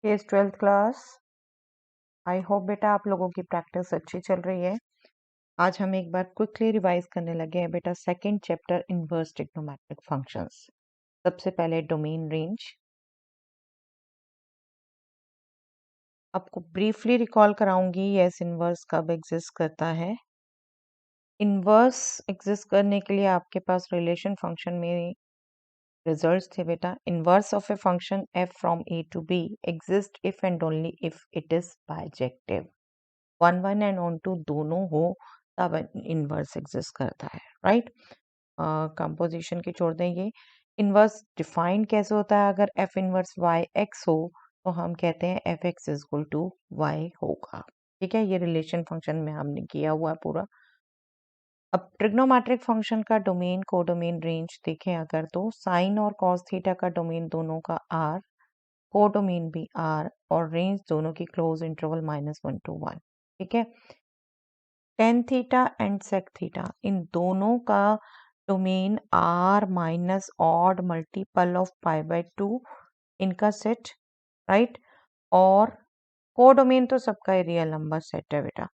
Case 12th class. I hope बेटा आप लोगों की प्रैक्टिस अच्छी चल रही है। आज हम एक बार क्विकली रिवाइज करने लगे हैं बेटा second chapter inverse trigonometric functions. सबसे पहले डोमेन रेंज। आपको ब्रीफली रिकॉल कराऊंगी यस इनवर्स कब एग्जिस्ट करता है। इनवर्स एग्जिस्ट करने के लिए आपके पास रिलेशन फंक्शन में रिजल्ट्स थे बेटा। Inverse of a function F from A to B exist if and only if it is bijective. 1 and 1 2 दोनों हो तब इनवर्स एग्जिस्ट करता है, राइट। कंपोजिशन की छोड़ दें ये। इनवर्स डिफाइंड कैसे होता है? अगर एफ इनवर्स वाई एक्स हो तो हम कहते हैं F X is equal to Y होगा। ठीक है, ये रिलेशन फंक्शन में हमने किया हुआ है पूरा। अब ट्रिग्नोमेट्रिक फंक्शन का डोमेन कोडोमेन रेंज देखें अगर तो साइन और कॉस थीटा का डोमेन दोनों का आर, कोडोमेन भी आर और रेंज दोनों की क्लोज इंटरवल -1 to 1। ठीक है, tan theta and sec theta इन दोनों का domain R minus odd multiple of pi by 2 इनका सेट, राइट। और कोडोमेन तो सबका ही रियल नंबर सेट है बेटा।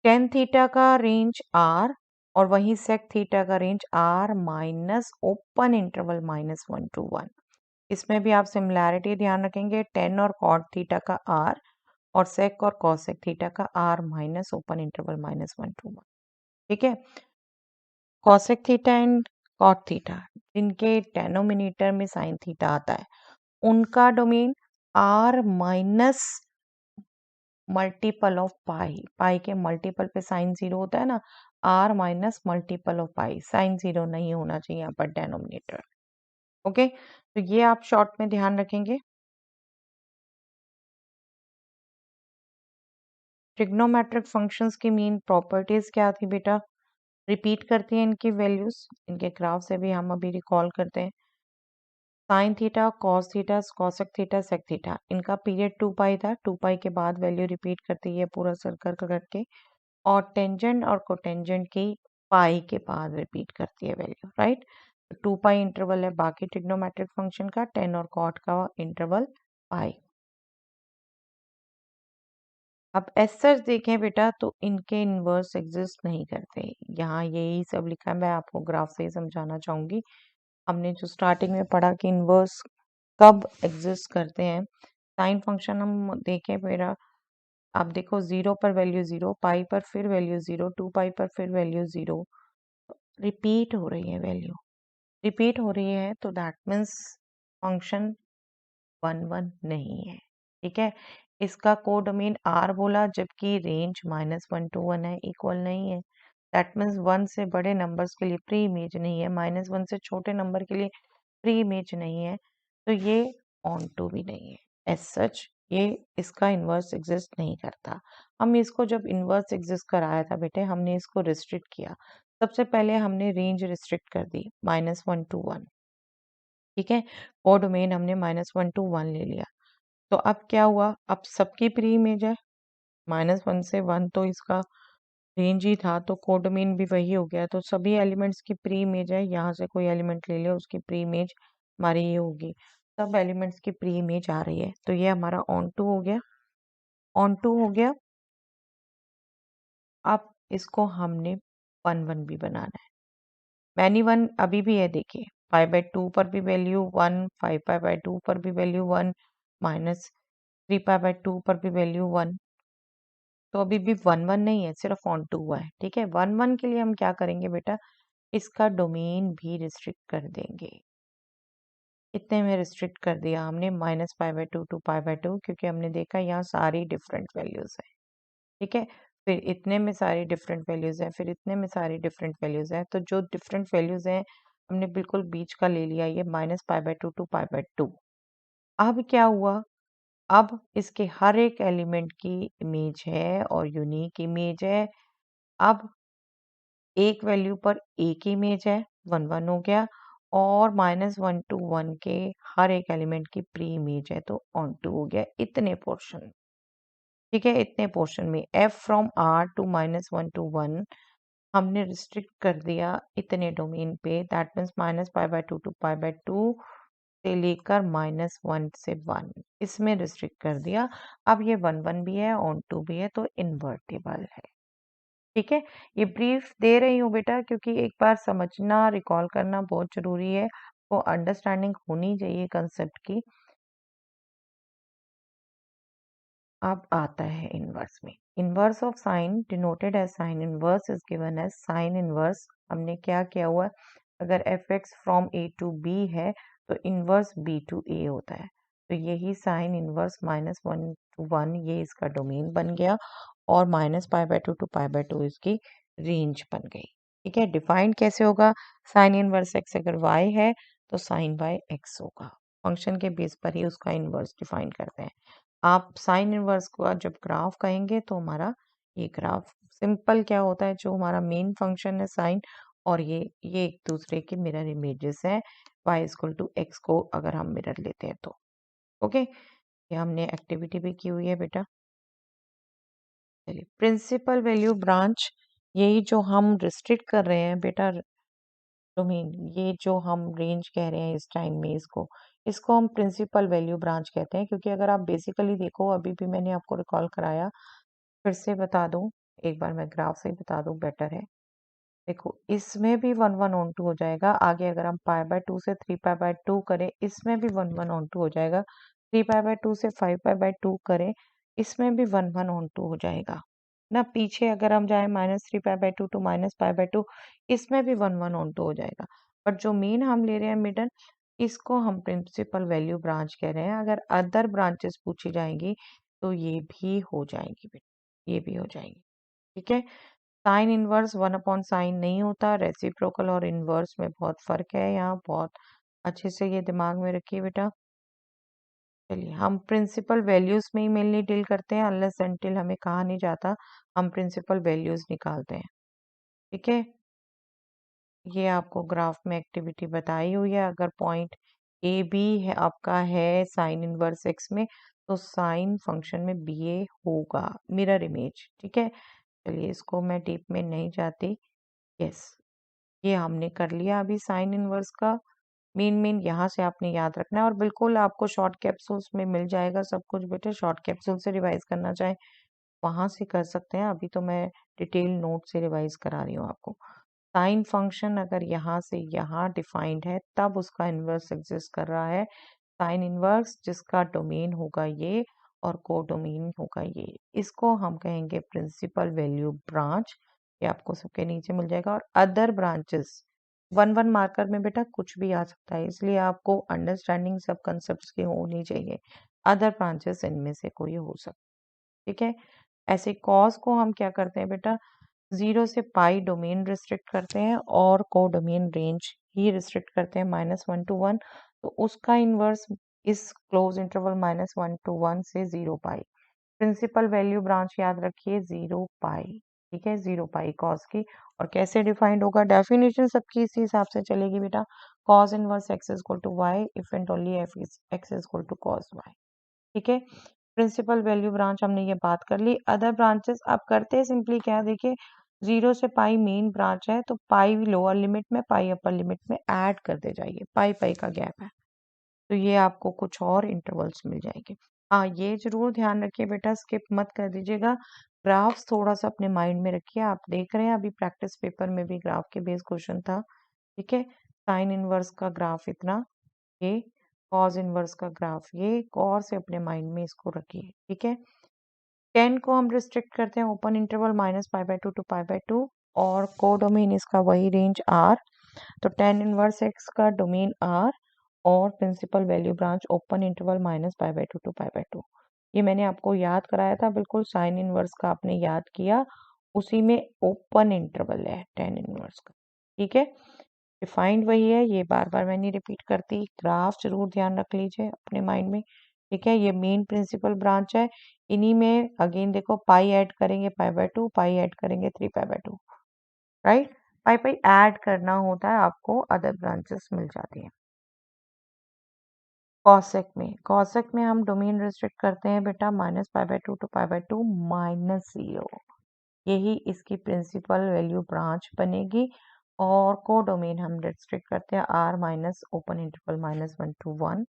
टेन थीटा का रेंज आर और वहीं सेक थीटा का range R minus open interval -1 to 1। इसमें भी आप सिमिलैरिटी ध्यान रखेंगे, टेन और कॉट थीटा का आर और सेक और कॉसेक थीटा का R minus open interval -1 to 1। ठीक है, cosec theta and cot theta जिनके डेनोमिनेटर में साइन थीटा आता है उनका domain R minus multiple of pi. Pi के मल्टीपल पे साइन जीरो होता है ना, R minus multiple of pi, sine zero नहीं होना चाहिए यहाँ पर डेनोमिनेटर। ओके, तो ये आप शॉर्ट में ध्यान रखेंगे। ट्रिग्नोमेट्रिक फंक्शंस की मेन प्रॉपर्टीज क्या थी बेटा? रिपीट करती हैं इनकी वैल्यूज, इनके ग्राफ से भी हम अभी रिकॉल करते हैं। Sine theta, cos theta, cosec theta, sec theta इनका पीरियड 2 पाई था। 2 पाई के बाद वैल्यू रिपीट करती है पूरा सर्कल करके, और टेंजेंट और कोटेंजेंट की पाई के बाद रिपीट करती है वैल्यू, राइट। 2 पाई इंटरवल है बाकी ट्रिग्नोमेट्रिक फंक्शन का, टेन और कॉट का इंटरवल पाई। अब एज सच देखें बेटा तो इनके इनवर्स एग्जिस्ट नहीं करते। यहाँ यही सब लिखा है, मैं आपको ग्राफ से ही समझाना चाहूंगी। हमने जो स्टार्टिंग में पढ़ा कि इनवर्स कब एग्जिस्ट करते हैं। साइन फंक्शन हम देखें मेरा, आप देखो 0 पर वैल्यू 0, पाई पर फिर वैल्यू 0, 2 पाई पर फिर वैल्यू 0, रिपीट हो रही है वैल्यू, रिपीट हो रही है तो दैट मीन्स फंक्शन 1 1 नहीं है। ठीक है, इसका कोडोमेन आर बोला जबकि रेंज -1 to 1 है, इक्वल नहीं है। दैट मीन्स 1 से बड़े नंबर्स के लिए प्री इमेज नहीं है, -1 से छोटे नंबर के लिए प्री इमेज नहीं है, तो ये ऑन टू भी नहीं है। एज सच ये इसका इन्वर्स एग्जिस्ट नहीं करता। हम इसको जब इन्वर्स एग्जिस्ट कराया था बेटे, हमने इसको रिस्ट्रिक्ट किया। सबसे पहले हमने रेंज रिस्ट्रिक्ट कर दी -1 to 1। ठीक है, कोडोमेन हमने -1 to 1 ले लिया। तो अब क्या हुआ, अब सबकी प्री इमेज है, -1 से 1 तो इसका रेंज ही था, तो कोडोमेन भी वही हो गया। तो सभी एलिमेंट्स की प्री इमेज है, यहाँ से कोई एलिमेंट ले लिया उसकी प्री इमेज हमारी ये होगी। सब एलिमेंट्स की प्री इमेज आ रही है, तो ये हमारा ऑन टू हो गया, ऑन टू हो गया। अब इसको हमने 1 1 भी बनाना है। मैनी 1 अभी भी है, देखिए पाई बाय 2 पर भी वैल्यू 1, 5 पाई बाय 2 पर भी वैल्यू 1, -3 पाई बाय 2 पर भी वैल्यू 1। तो अभी भी 1 1 नहीं है, सिर्फ ऑन टू हुआ है। ठीक है, 1 1 के लिए हम क्या करेंगे बेटा, इसका डोमेन भी रिस्ट्रिक्ट कर देंगे। इतने में रिस्ट्रिक्ट कर दिया हमने, -π/2 to π/2, क्योंकि हमने देखा यहाँ सारी डिफरेंट वैल्यूज है। ठीक है, फिर इतने में सारी डिफरेंट वैल्यूज है, फिर इतने में सारी डिफरेंट वैल्यूज है, तो जो डिफरेंट वैल्यूज हैं हमने बिल्कुल बीच का ले लिया, ये -π/2 to π/2। अब क्या हुआ, अब इसके हर एक एलिमेंट की इमेज है और यूनिक इमेज है। अब एक वैल्यू पर एक इमेज है, 1 1 हो गया, और -1 to 1 के हर एक एलिमेंट की प्री इमेज है, तो ऑन टू हो गया। इतने पोर्शन, ठीक है, इतने पोर्शन में f from r to -1 to 1 हमने रिस्ट्रिक्ट कर दिया इतने डोमेन पे। दैट मीन्स -π/2 to π/2 से लेकर -1 से 1 इसमें रिस्ट्रिक्ट कर दिया। अब ये 1 भी है, ऑन टू भी है, तो इन्वर्टिबल है। ठीक है, ये ब्रीफ दे रही हूँ बेटा क्योंकि एक बार समझना, रिकॉल करना बहुत जरूरी है, वो अंडरस्टैंडिंग होनी चाहिए कंसेप्ट की। अब आता है इनवर्स में। Inverse of sine denoted as sine inverse is given as sine inverse. हमने क्या किया हुआ है, अगर F X from A to B है तो इनवर्स बी टू ए होता है, तो यही साइन इनवर्स -1 to 1 ये इसका डोमेन बन गया, और -π/2 to π/2 इसकी रेंज बन गई। ठीक है, डिफाइंड कैसे होगा, साइन इनवर्स एक्स अगर वाई है तो साइन बाय एक्स होगा। फंक्शन के बेस पर ही उसका इनवर्स डिफाइन करते हैं। आप साइन इनवर्स को जब ग्राफ कहेंगे तो हमारा ये ग्राफ सिंपल क्या होता है, जो हमारा मेन फंक्शन है साइन, और ये एक दूसरे के मिरर इमेजेस हैं, y इक्वल टू एक्स को अगर हम मिरर लेते हैं तो। ओके, ये हमने एक्टिविटी भी की हुई है बेटा। चलिए, प्रिंसिपल वैल्यू ब्रांच, यही जो हम रिस्ट्रिक्ट कर रहे हैं बेटा डोमेन, ये जो हम रेंज कह रहे हैं इस टाइम में, इसको इसको हम प्रिंसिपल वैल्यू ब्रांच कहते हैं। क्योंकि अगर आप बेसिकली देखो, अभी भी मैंने आपको रिकॉल कराया, फिर से बता दूं, एक बार मैं ग्राफ से बता दूं बेटर है। देखो, इसमें भी 1 1 on 2 हो जाएगा। आगे अगर हम π/2 से 3π/2 करें, इसमें भी 1 1 on 2 हो जाएगा। 3π/2 से 5π/2 करें, इसमें भी 1 1 on 2 हो जाएगा ना। पीछे अगर हम जाए -3π/2 टू -π/2, इसमें भी 1 1 on 2 हो जाएगा। बट जो मेन हम ले रहे हैं मिडल, इसको हम प्रिंसिपल वैल्यू ब्रांच कह रहे हैं। अगर अदर ब्रांचेस पूछी जाएंगी तो ये भी हो जाएंगी बेटा, ये भी हो जाएंगी। ठीक है, साइन इनवर्स 1/साइन नहीं होता। रेसिप्रोकल और इनवर्स में बहुत फर्क है, यहाँ बहुत अच्छे से ये दिमाग में रखिए बेटा। चलिए, हम प्रिंसिपल वैल्यूज में ही मेनली डील करते हैं, अनलेस अनटिल हमें कहा नहीं जाता, हम प्रिंसिपल वैल्यूज निकालते हैं। ठीक है, ये आपको ग्राफ में एक्टिविटी बताई हुई है। अगर पॉइंट ए बी है आपका है साइन इनवर्स एक्स में, तो साइन फंक्शन में बी ए होगा, मिरर इमेज। ठीक है, चलिए इसको मैं डीप में नहीं जाती। यस, ये हमने कर लिया अभी साइन इनवर्स का। मेन मेन यहाँ से आपने याद रखना है, और बिल्कुल आपको शॉर्ट कैप्सूल्स में मिल जाएगा सब कुछ बेटे। शॉर्ट कैप्सूल से रिवाइज करना चाहे वहां से कर सकते हैं, अभी तो मैं डिटेल नोट से रिवाइज करा रही हूँ आपको। साइन फंक्शन अगर यहाँ से यहाँ डिफाइंड है, तब उसका इनवर्स एग्जिस्ट कर रहा है। साइन इनवर्स जिसका डोमेन होगा ये, और को डोमेन होगा ये, इसको हम कहेंगे प्रिंसिपल वैल्यू ब्रांच। ये आपको सबके नीचे मिल जाएगा। और अदर ब्रांचेस 1 1 मार्कर में बेटा कुछ भी आ सकता है, इसलिए आपको अंडरस्टैंडिंग सब कंसेप्ट की होनी चाहिए। अदर ब्रांचेस इनमें से कोई हो सकता है। ठीक है, ऐसे कॉज को हम क्या करते हैं बेटा, 0 से पाई डोमेन रिस्ट्रिक्ट करते हैं, और को डोमेन रेंज ही रिस्ट्रिक्ट करते हैं -1 to 1। तो उसका इनवर्स इस क्लोज इंटरवल -1 to 1 से 0 पाई। प्रिंसिपल वैल्यू ब्रांच याद रखिए 0 पाई। ठीक है, 0 पाई कॉस की। और कैसे डिफाइंड होगा, डेफिनेशन सबकी इसी हिसाब से चलेगी बेटा। Cos inverse X equal to Y if and only if is X equal to cos Y. ठीक है, प्रिंसिपल वैल्यू ब्रांच हमने ये बात कर ली। अदर ब्रांचेस आप करते हैं सिंपली क्या, देखिए 0 से पाई मेन ब्रांच है, तो पाई लोअर लिमिट में, पाई अपर लिमिट में ऐड करते जाइए, पाई पाई का गैप है, तो ये आपको कुछ और इंटरवल्स मिल जाएंगे। हाँ, ये जरूर ध्यान रखिए बेटा, स्किप मत कर दीजिएगा। ग्राफ्स थोड़ा सा अपने माइंड में रखिए। आप देख रहे हैं अभी प्रैक्टिस पेपर में भी ग्राफ के बेस क्वेश्चन था। ठीक है, साइन इनवर्स का ग्राफ इतना, ये कॉज इनवर्स का ग्राफ ये, और से अपने माइंड में इसको रखिए। ठीक है, 10 को हम रिस्ट्रिक्ट करते हैं ओपन इंटरवल -π/2 टू π/2, और को डोमेन इसका वही रेंज R, तो tan इनवर्स x का डोमेन R, और principal value branch open interval -π/2 to π/2। ये मैंने आपको याद कराया था, बिल्कुल साइन इनवर्स का आपने याद किया, उसी में ओपन इंटरवल है tan इनवर्स का। ठीक है, डिफाइंड वही है, ये बार बार मैं नहीं रिपीट करती। ग्राफ जरूर ध्यान रख लीजिए अपने माइंड में। ठीक है, ये मेन प्रिंसिपल ब्रांच है। इन्हीं में अगेन देखो, पाई ऐड करेंगे π/2, पाई ऐड करेंगे 3π/2, राइट। पाई पाई ऐड करना होता है, आपको अदर ब्रांचेस मिल जाती हैं। कॉसेक में हम डोमेन रिस्ट्रिक्ट करते हैं बेटा -π/2 टू π/2 -0। यही इसकी प्रिंसिपल वैल्यू ब्रांच बनेगी। और कोडोमेन हम रिस्ट्रिक्ट करते हैं r minus open interval -1 to 1,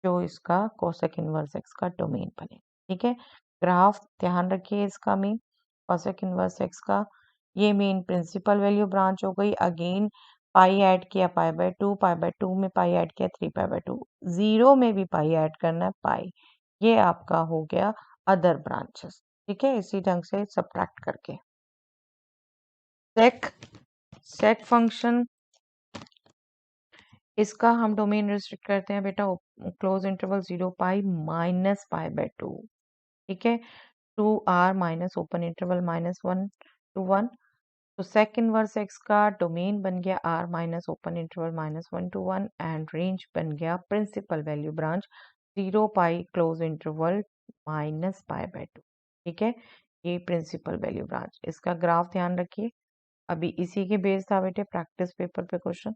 जो इसका कोसेक इनवर्स x का डोमेन बने। ठीक है, ग्राफ ध्यान रखिए इसका मीन कोसेक इनवर्स x का, ये मेन प्रिंसिपल वैल्यू ब्रांच हो गई। अगेन पाई ऐड किया पाई बाय 2 में पाई ऐड किया 3 पाई/2, 0 में भी पाई ऐड करना है पाई, ये आपका हो गया अदर ब्रांचेस। ठीक है, इसी ढंग से सब्ट्रैक्ट करके सेक फंक्शन, इसका हम डोमेन रिस्ट्रिक्ट करते हैं बेटा क्लोज इंटरवल 0 पाई माइनस पाई/2। ठीक है, 2r minus open interval -1 to 1, तो सेक इनवर्स x का डोमेन बन गया r minus open interval -1 to 1 and range बन गया प्रिंसिपल वैल्यू ब्रांच 0 पाई क्लोज इंटरवल -पाई/2। ठीक है, ये प्रिंसिपल वैल्यू ब्रांच, इसका ग्राफ ध्यान रखिए। अभी इसी के बेस था बेटे प्रैक्टिस पेपर पे क्वेश्चन।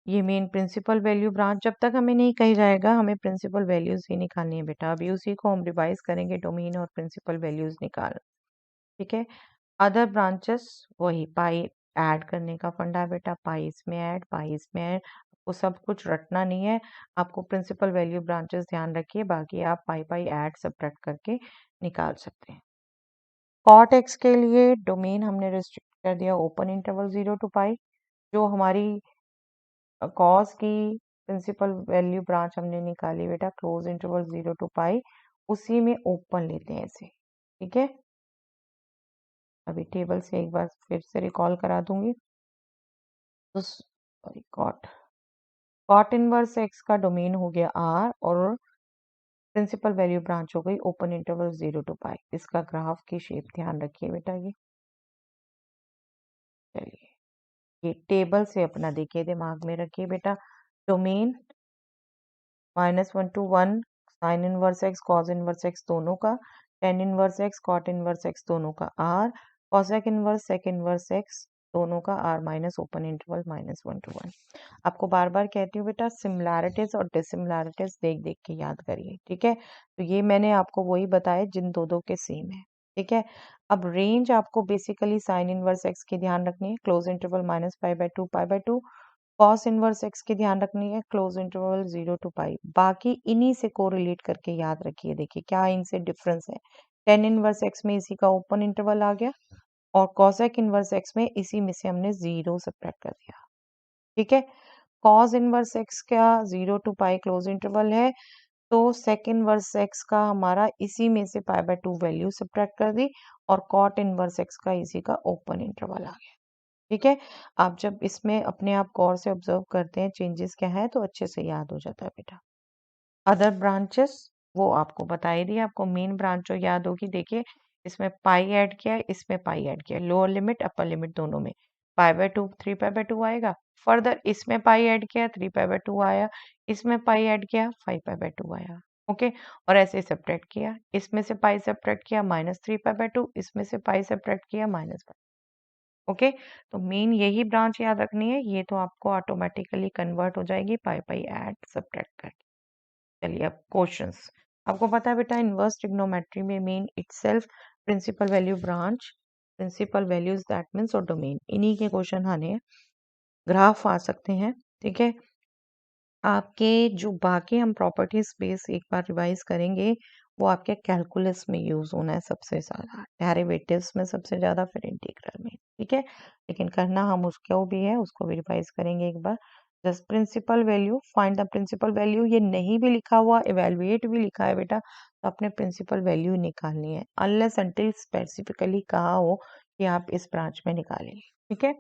ये मेन प्रिंसिपल वैल्यू ब्रांच, जब तक हमें नहीं कही जाएगा हमें प्रिंसिपल वैल्यूज ही निकालनी है बेटा, अभी उसी को हम रिवाइज करेंगे, डोमेन और प्रिंसिपल वैल्यूज निकाल। ठीक है, अदर ब्रांचेस वही पाई ऐड करने का फंडा है बेटा, पाई इसमें ऐड पाई इसमें ऐड, आपको सब कुछ रटना नहीं है, आपको प्रिंसिपल वैल्यू ब्रांचेस ध्यान रखिए, बाकी आप पाई पाई ऐड सब्ट्रैक्ट करके निकाल सकते हैं। कॉट एक्स के लिए डोमेन हमने रिस्ट्रिक्ट कर दिया ओपन इंटरवल 0 to पाई, जो हमारी कॉस की प्रिंसिपल वैल्यू ब्रांच हमने निकाली बेटा क्लोज इंटरवल 0 to पाई, उसी में ओपन लेते हैं इसे। ठीक है, अभी टेबल से एक बार फिर से रिकॉल करा दूंगी। तो सॉरी, कॉट इनवर्स एक्स का डोमेन हो गया r और प्रिंसिपल वैल्यू ब्रांच हो गई ओपन इंटरवल 0 to पाई। इसका ग्राफ की शेप ध्यान रखिए बेटा, ये चलिए ये टेबल से अपना देखिए, दिमाग में रखिए बेटा, domain -1 to 1 sine inverse X cos inverse X दोनों का, tan inverse X cot inverse X दोनों का r, cosec inverse sec inverse X दोनों का r minus open interval -1 to 1। आपको बार बार कहती हूँ बेटा सिमिलैरिटीज और डिसिमिलैरिटीज देख देख के याद करिए। ठीक है, तो ये मैंने आपको वही बताया जिन दो दो के सेम है। ठीक है, अब रेंज आपको बेसिकली साइन इनवर्स एक्स की ध्यान रखनी है क्लोज इंटरवल -पाई/2 कॉस इनवर्स एक्स की ध्यान रखनी है क्लोज इंटरवल 0 to पाई, बाकी इन्हीं से कोरिलेट करके याद रखिए। देखिए क्या इनसे डिफरेंस है, टेन इनवर्स एक्स में इसी का ओपन इंटरवल आ गया और कॉसेक इनवर्स एक्स में इसी में से हमने 0 सब्ट्रैक्ट कर दिया। ठीक है, कॉस इनवर्स एक्स का 0 to पाई क्लोज इंटरवल है, तो सेक इनवर्स एक्स का हमारा इसी में से पाई/2 वैल्यू सब्ट्रैक्ट कर दी और कॉट इनवर्स एक्स का इसी का ओपन इंटरवल आ गया। ठीक है, आप जब इसमें अपने आप गौर से ऑब्जर्व करते हैं चेंजेस क्या है तो अच्छे से याद हो जाता है बेटा। अदर ब्रांचेस वो आपको बता ही दिया, आपको मेन ब्रांच जो याद होगी, देखिए इसमें पाई ऐड किया है, इसमें पाई ऐड किया, लोअर लिमिट अपर लिमिट दोनों में पाई/2 3 पाई/2 आएगा, फर्दर इसमें पाई ऐड किया 3 पाई/2 आया, इसमें पाई ऐड किया 5 पाई/2 आया। ओके, और ऐसे सब्ट्रैक्ट किया, इसमें से पाई सब्ट्रैक्ट किया -3 पाई/2, इसमें से पाई सब्ट्रैक्ट किया -5। ओके, तो मेन यही ब्रांच याद रखनी है, ये तो आपको ऑटोमेटिकली कन्वर्ट हो जाएगी पाई पाई ऐड सब्ट्रैक्ट करके। चलिए अब क्वेश्चंस, आपको पता है बेटा इनवर्स ट्रिग्नोमेट्री में main itself principal value branch principal values that means और डोमेन, इन्हीं के क्वेश्चन आने, ग्राफ आ सकते हैं। ठीक है, आपके जो बाकी हम प्रॉपर्टीज बेस एक बार रिवाइज करेंगे, वो आपके कैलकुलस में यूज होना है सबसे ज्यादा, डेरिवेटिव्स में सबसे ज्यादा, फिर इंटीग्रल में। ठीक है, लेकिन करना हम उसको भी है, उसको भी रिवाइज करेंगे एक बार। Just principal value, find the principal value, ये नहीं भी लिखा हुआ, इवेलुएट भी लिखा है बेटा, तो अपने प्रिंसिपल वैल्यू निकालनी है, अनलेस अंटिल स्पेसिफिकली कहा हो कि आप इस ब्रांच में निकालेंगे। ठीक है,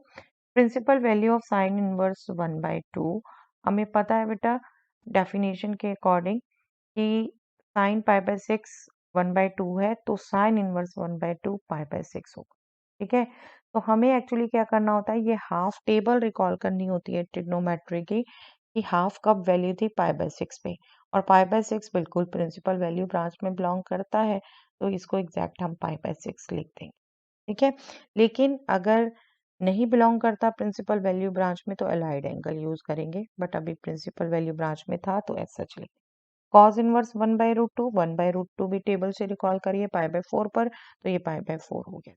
principal value of sine inverse 1/2, हमें पता है बेटा डेफिनेशन के अकॉर्डिंग कि साइन पाई/6 1/2 है, तो साइन इनवर्स 1/2 पाई/6 होगा। ठीक है, तो हमें एक्चुअली क्या करना होता है, ये हाफ टेबल रिकॉल करनी होती है ट्रिग्नोमेट्री की, कि हाफ कब वैल्यू थी पाई/6 पे, और पाई/6 बिल्कुल प्रिंसिपल वैल्यू ब्रांच में बिलोंग करता है, तो इसको एग्जैक्ट हम पाई/6 लिख देंगे। ठीक है, लेकिन अगर नहीं बिलोंग करता प्रिंसिपल वैल्यू ब्रांच में तो अलाइड एंगल यूज करेंगे, बट अभी प्रिंसिपल वैल्यू ब्रांच में था तो ऐसा चलेगा। कॉस इनवर्स 1/√2, 1/√2 भी टेबल से रिकॉल करिए पाई/4 पर, तो ये पाई/4 हो गया।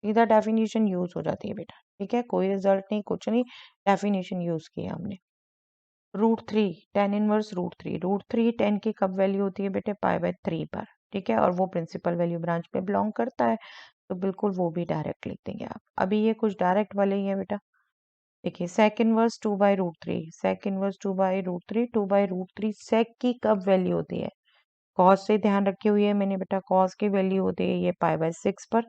सीधा डेफिनेशन यूज हो जाती है बेटा, ठीक है, कोई रिजल्ट नहीं, कुछ नहीं, डेफिनेशन यूज किया हमने। √3 tan इनवर्स √3, √3 tan की कब वैल्यू होती है बेटे, π/3 पर, ठीक है, और वो प्रिंसिपल वैल्यू ब्रांच पे बिलोंग करता है, तो बिल्कुल वो भी डायरेक्ट लिख देंगे आप। अभी ये कुछ डायरेक्ट वाले ही है बेटा। देखिए सेक इनवर्स 2/√3, सेक इनवर्स 2/√3, 2/√3 सेक की कब वैल्यू होती है, कॉस से ध्यान रखी हुई है मैंने बेटा, कॉस की वैल्यू होती है ये π/6 पर,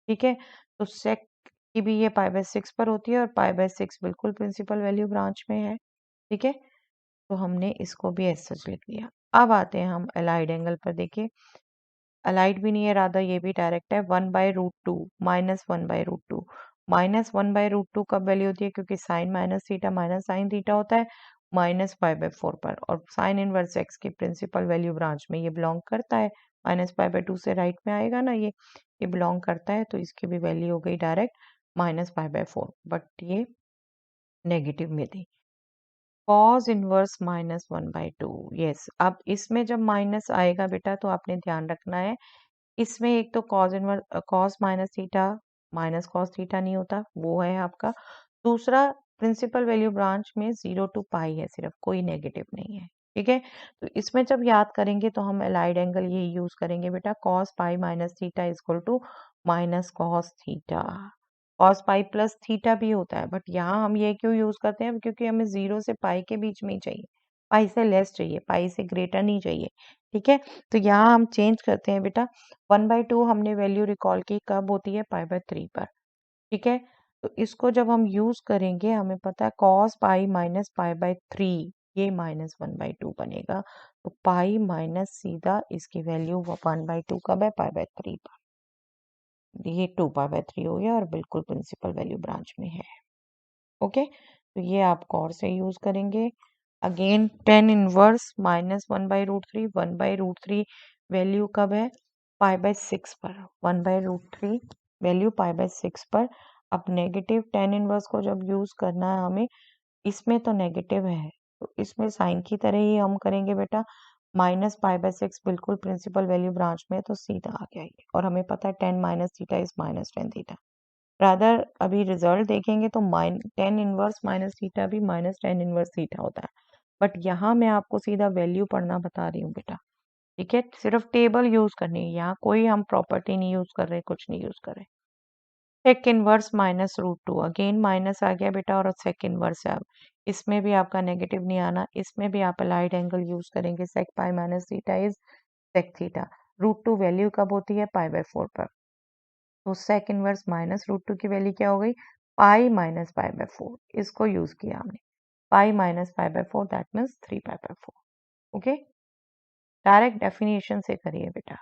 ठीक है, तो सेक की भी ये π/6 पर होती है, और π/6 बिल्कुल प्रिंसिपल वैल्यू ब्रांच में है, ठीक है, तो हमने इसको भी ऐसा लिख दिया। अब आते हैं हम अलाइड एंगल पर। देखिए अलाइड भी नहीं है, राधा ये भी डायरेक्ट है, 1/√2 -1/√2, -1/√2 कब वैल्यू होती है, क्योंकि sine minus theta minus sine theta होता है, -π/4 पर, और साइन इनवर्स एक्स की प्रिंसिपल वैल्यू ब्रांच में ये बिलोंग करता है, -π/2 से राइट में आएगा ना, ये बिलोंग करता है, तो इसकी भी वैल्यू हो गई डायरेक्ट -π/4, बट ये नेगेटिव में थी। कॉस इनवर्स -1/2, यस, अब इसमें जब माइनस आएगा बेटा तो आपने ध्यान रखना है, इसमें एक तो cos inverse cos minus theta minus cos theta नहीं होता, वो है आपका। दूसरा प्रिंसिपल वैल्यू ब्रांच में 0 to π है, सिर्फ कोई नेगेटिव नहीं है, ठीक है, तो इसमें जब याद करेंगे तो हम अलाइड एंगल यही यूज करेंगे बेटा, cos pi minus theta equal to minus cos theta. Cos pi plus theta भी होता है, बट यहाँ हम ये क्यों यूज करते हैं, क्योंकि हमें 0 से पाई के बीच में ही चाहिए, पाई से लेस चाहिए, पाई से ग्रेटर नहीं चाहिए, ठीक है, तो यहाँ हम चेंज करते हैं बेटा, 1/2 हमने वैल्यू रिकॉल की कब होती है, π/3 पर, ठीक है, तो इसको जब हम यूज करेंगे हमें पता है कॉस पाई माइनस π/3 ये -1/2 बनेगा, तो पाई माइनस सीधा इसकी वैल्यू 1/2 कब है, π/3 पर, ये 2π/3 हो गया, और बिल्कुल प्रिंसिपल वैल्यू ब्रांच में है, ओके, तो ये आप और से यूज करेंगे। अगेन tan इनवर्स -1/√3, 1/√3 वैल्यू कब है, π/6 पर, 1/√3 वैल्यू π/6 पर। अब नेगेटिव tan इनवर्स को जब यूज करना है हमें, इसमें तो नेगेटिव है, तो इसमें साइन की तरह ही हम करेंगे बेटा, -π/6 बिल्कुल प्रिंसिपल वैल्यू ब्रांच में है, तो सीधा आ गया ये, और हमें पता है tan minus theta is -tan theta, rather अभी रिजल्ट देखेंगे तो tan इनवर्स माइनस थीटा भी -tan इनवर्स थीटा होता है, बट यहाँ मैं आपको सीधा वैल्यू पढ़ना बता रही हूँ बेटा, ठीक है, सिर्फ टेबल यूज करनी है, यहाँ कोई हम प्रॉपर्टी नहीं यूज कर रहे, कुछ नहीं यूज कर रहे। सेक इनवर्स -√2, अगेन माइनस आ गया बेटा, और सेक इनवर्स है, अब इसमें भी आपका नेगेटिव नहीं आना, इसमें भी आप अलाइड एंगल यूज करेंगे, sec pi minus theta is sec theta, √2 value कब होती है, π/4 पर, तो सेक इनवर्स -√2 की वैल्यू क्या हो गई, पाई माइनस π/4, इसको यूज किया हमने, pi minus π/4 that means 3π/4, okay, direct definition से करिए बेटा।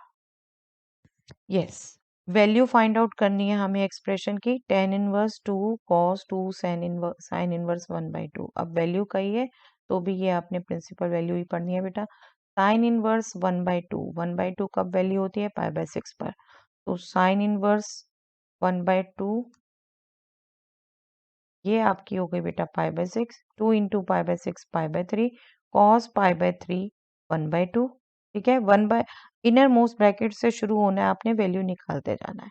यस, वैल्यू फाइंड आउट करनी है हमें एक्सप्रेशन की, tan inverse 2 cos 2 sin inverse 1/2, अब वैल्यू कही है तो भी ये आपने प्रिंसिपल वैल्यू ही पढ़नी है बेटा, साइन इनवर्स 1/2, 1/2 कब वैल्यू होती है, π/6 पर, तो साइन इनवर्स 1/2 ये आपकी हो गई बेटा π/6, 2 इंटू π/6 π/3, cos π/3 1/2, ठीक है, इनर मोस्ट ब्रैकेट से शुरू होना है, आपने वैल्यू निकालते जाना है,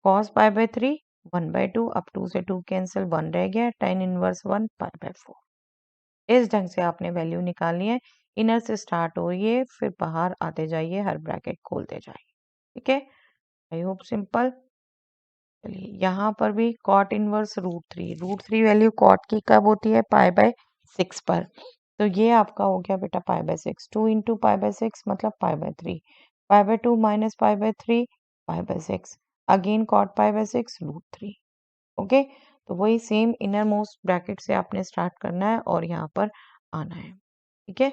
cos π/3 1/2, अब 2 से 2 कैंसिल, 1 रह गया, tan इनवर्स 1 π/4, इस ढंग से आपने वैल्यू निकालनी है, इनर से स्टार्ट होइए फिर बाहर आते जाइए, हर ब्रैकेट खोलते जाइए, ठीक है, आई होप सिंपल। चलिए यहाँ पर भी कॉट इनवर्स √3 वैल्यू कॉट की कब होती है, π/6 पर, तो ये आपका हो गया बेटा π/6, 2 इंटू π/6 मतलब π/3, π/2 माइनस π/3 π/6, अगेन कॉट π/6 √3, ओके, तो वही सेम इनर मोस्ट ब्रैकेट से आपने स्टार्ट करना है और यहाँ पर आना है, ठीक है,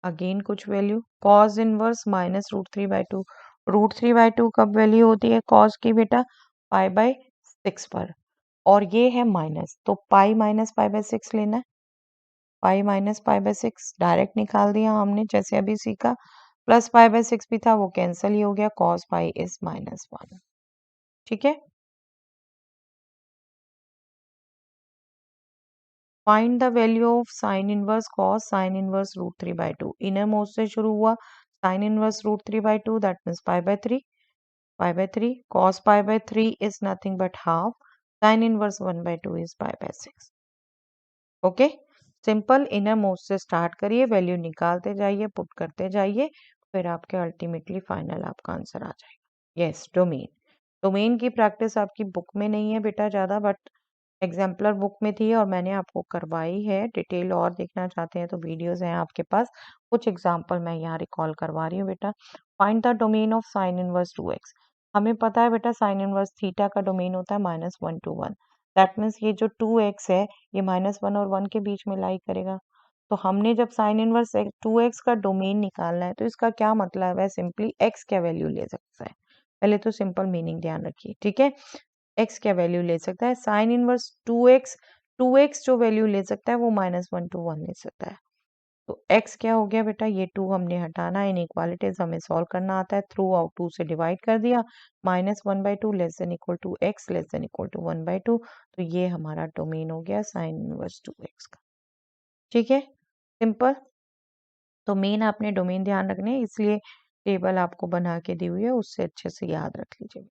अगेन कुछ वैल्यू, कॉस इनवर्स -√3/2, √3/2 कब वैल्यू होती है कॉस की बेटा, π/6 पर, और ये है माइनस, तो पाई माइनस π/6 लेना है, पाई माइनस π/6 डायरेक्ट निकाल दिया हमने जैसे अभी सीखा, प्लस π/6 भी था वो कैंसिल ही हो गया, कॉस पाई इज -1, ठीक है, find the value of sine inverse cos sine inverse √3/2, inner most से शुरू हुआ, Sin inverse root 3 by 2, that means pi by 3. Pi by 3. Cos pi by 3 is nothing but half. Sin inverse 1 by 2 is pi by 6. Okay, simple inner most से start करिए, value निकालते जाइए, put करते जाइए, फिर आपके अल्टीमेटली फाइनल आपका answer आ जाएगा। Yes, domain. डोमेन की प्रैक्टिस आपकी बुक में नहीं है बेटा ज़्यादा, बट एग्जाम्पलर बुक में थी और मैंने आपको करवाई है। डिटेल और देखना चाहते हैं तो वीडियोस हैं आपके पास, कुछ एग्जाम्पल मैं यहाँ रिकॉल करवा रही हूँ बेटा। Find the domain of sine inverse 2x। हमें पता है बेटा साइन इनवर्स थीटा का डोमेन होता है -1 to 1। दैट मीन्स ये जो 2x है ये -1 और 1 के बीच में लाई करेगा। तो हमने जब साइन इनवर्स 2x का डोमेन निकालना है तो इसका क्या मतलब है, सिंपली x क्या वैल्यू ले सकता है। पहले तो सिंपल मीनिंग ध्यान रखिए, ठीक है। x क्या वैल्यू ले सकता है, साइन इनवर्स 2x जो वैल्यू ले सकता है वो -1 to 1 ले सकता है। तो x क्या हो गया बेटा, ये 2 हमने हटाना है, इनइक्वालिटीज हमें सॉल्व करना आता है, थ्रू आउट 2 से डिवाइड कर दिया, -1/2 less than equal to x less than equal to 1/2। तो ये हमारा डोमेन हो गया साइन इनवर्स 2x का, ठीक है, सिंपल। तो मेन आपने डोमेन ध्यान रखने है, इसलिए टेबल आपको बना के दी हुई है, उससे अच्छे से याद रख लीजिए।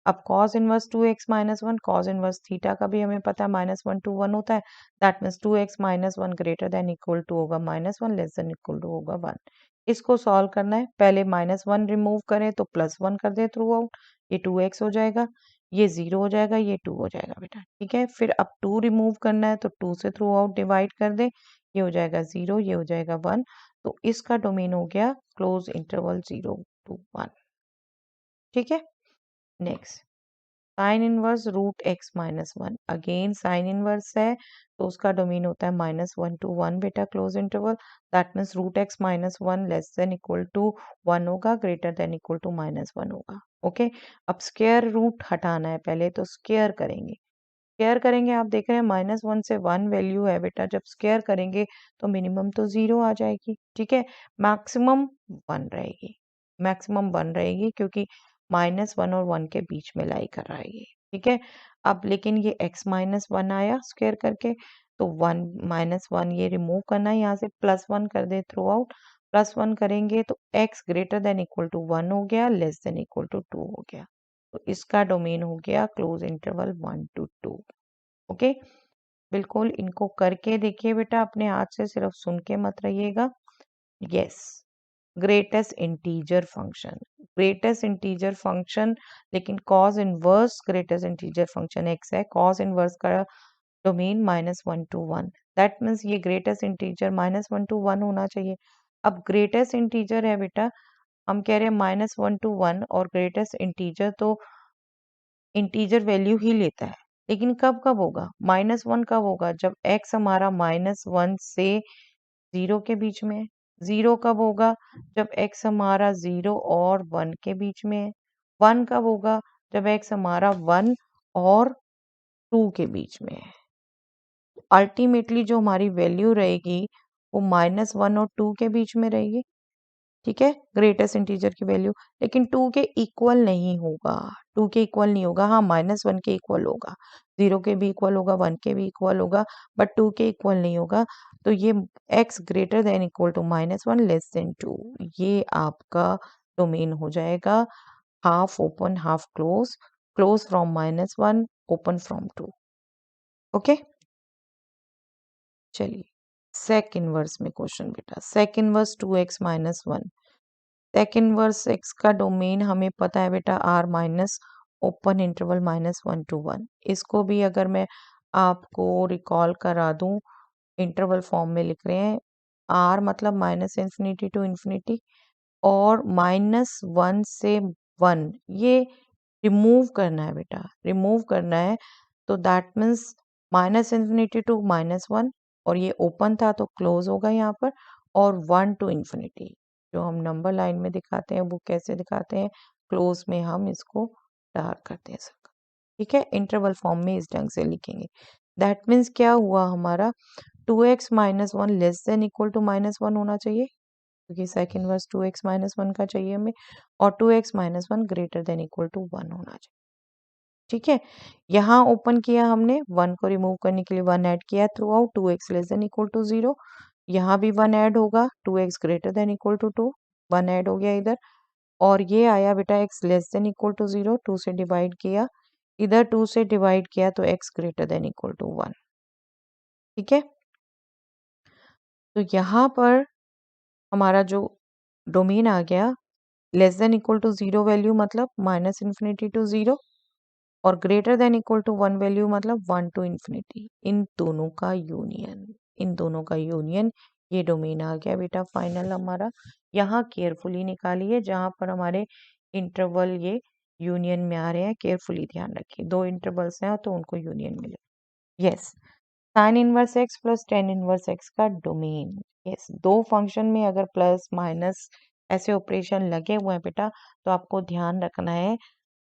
अब cos inverse 2x minus 1, cos inverse theta का भी हमें पता है -1 to 1 होता है। That means 2x minus 1 greater than equal to होगा -1 लेस देन इक्वल टू होगा 1। इसको सॉल्व करना है, पहले -1 रिमूव करें तो +1 कर दे थ्रू आउट, ये 2x हो जाएगा, ये 0 हो जाएगा, ये 2 हो जाएगा बेटा, ठीक है। फिर अब 2 रिमूव करना है तो 2 से थ्रू आउट डिवाइड कर दे, ये हो जाएगा 0, ये हो जाएगा 1। तो इसका डोमेन हो गया क्लोज इंटरवल 0 to 1, ठीक है। Next, sine inverse root X minus 1, again sine inverse है तो उसका डोमेन होता है -1 to 1 बेटा, close interval. That means root X minus 1 less than equal to 1 होगा, ग्रेटर देन इक्वल टू -1 होगा, ओके। अब स्क्वायर रूट हटाना है, पहले तो स्क्वायर करेंगे, स्क्वायर करेंगे, आप देख रहे हैं -1 से 1 वैल्यू है बेटा, जब स्क्वायर करेंगे तो मिनिमम तो 0 आ जाएगी, ठीक है, मैक्सिमम 1 रहेगी, मैक्सिमम 1 रहेगी क्योंकि -1 और 1 के बीच में लाई कर रहा है ये, ठीक है। अब लेकिन ये x -1 आया स्क्वायर करके, तो 1 -1 ये रिमूव करना है, यहाँ से +1 कर दे थ्रू आउट, +1 करेंगे तो x greater than equal to 1 हो गया, लेस देन इक्वल टू 2 हो गया। तो इसका डोमेन हो गया क्लोज इंटरवल 1 to 2, ओके। बिल्कुल इनको करके देखिए बेटा, अपने हाथ से सिर्फ सुन के मत रहिएगा। Yes, greatest integer function, greatest integer function, लेकिन cos inverse greatest integer function x है, कॉज इनवर्स का डोमेन -1 to 1। दैट मीन्स ये ग्रेटेस्ट इंटीजर -1 to 1 होना चाहिए। अब ग्रेटेस्ट इंटीजर है बेटा, हम कह रहे हैं -1 to 1, और ग्रेटेस्ट इंटीजर तो इंटीजर वैल्यू ही लेता है, लेकिन कब कब होगा, -1 कब होगा, जब x हमारा -1 से 0 के बीच में है। 0 कब होगा, जब x हमारा 0 और 1 के बीच में है। 1 कब होगा, जब x हमारा 1 और 2 के बीच में है। अल्टीमेटली जो हमारी वैल्यू रहेगी वो -1 और 2 के बीच में रहेगी, ठीक है, ग्रेटेस्ट इंटीजर की वैल्यू। लेकिन 2 के इक्वल नहीं होगा, 2 के इक्वल नहीं होगा, हाँ -1 के इक्वल होगा, 0 के भी इक्वल होगा, 1 के भी इक्वल होगा, बट 2 के इक्वल नहीं होगा। तो ये x greater than equal to -1 less than 2, ये आपका डोमेन हो जाएगा half open half close, close from -1, open from 2, okay. चलिए सेक इनवर्स में क्वेश्चन बेटा, sec inverse 2x minus 1, sec inverse x का डोमेन हमें पता है बेटा r minus open interval -1 to 1। इसको भी अगर मैं आपको रिकॉल करा दूं, इंटरवल फॉर्म में लिख रहे हैं, r मतलब -∞ to ∞, और -1 से 1 ये रिमूव करना है बेटा, रिमूव करना है। तो दैट मीन्स -∞ to -1, और ये ओपन था तो क्लोज होगा यहाँ पर, और 1 to ∞, जो हम नंबर लाइन में दिखाते हैं वो कैसे दिखाते हैं, क्लोज में हम इसको डार्क करते हैं सर्कल, ठीक है। इंटरवल फॉर्म में इस ढंग से लिखेंगे। दैट मीन्स क्या हुआ हमारा, 2x minus 1 less than equal to -1 होना चाहिए, क्योंकि सेकंड वर्स 2x माइनस 1 का चाहिए हमें, और 2x minus 1 greater than equal to 1 होना चाहिए, ठीक है। यहाँ ओपन किया हमने, 1 को रिमूव करने के लिए 1 ऐड किया throughout, 2x less than equal to 0, यहाँ भी 1 ऐड होगा, 2x greater than equal to 2, 1 add हो गया इधर, और ये आया बेटा x less than equal to 0, 2 से डिवाइड किया, इधर 2 से डिवाइड किया तो x greater than equal to 1। ठीक है, तो यहाँ पर हमारा जो डोमेन आ गया लेस देन इक्वल टू 0 वैल्यू मतलब माइनस इन्फिनिटी टू 0, और greater than equal to 1 value मतलब 1 टू इन्फिनिटी। इन दोनों का यूनियन, इन दोनों का यूनियन, ये डोमेन आ गया बेटा फाइनल हमारा। यहाँ केयरफुली निकालिए जहाँ पर हमारे इंटरवल ये यूनियन में आ रहे हैं, केयरफुली ध्यान रखिए, दो इंटरवल्स हैं तो उनको यूनियन मिले। Yes, sign inverse x plus tan inverse x का डोमेन। यस, दो फंक्शन में अगर प्लस माइनस ऐसे ऑपरेशन लगे हुए हैं बेटा, तो आपको ध्यान रखना है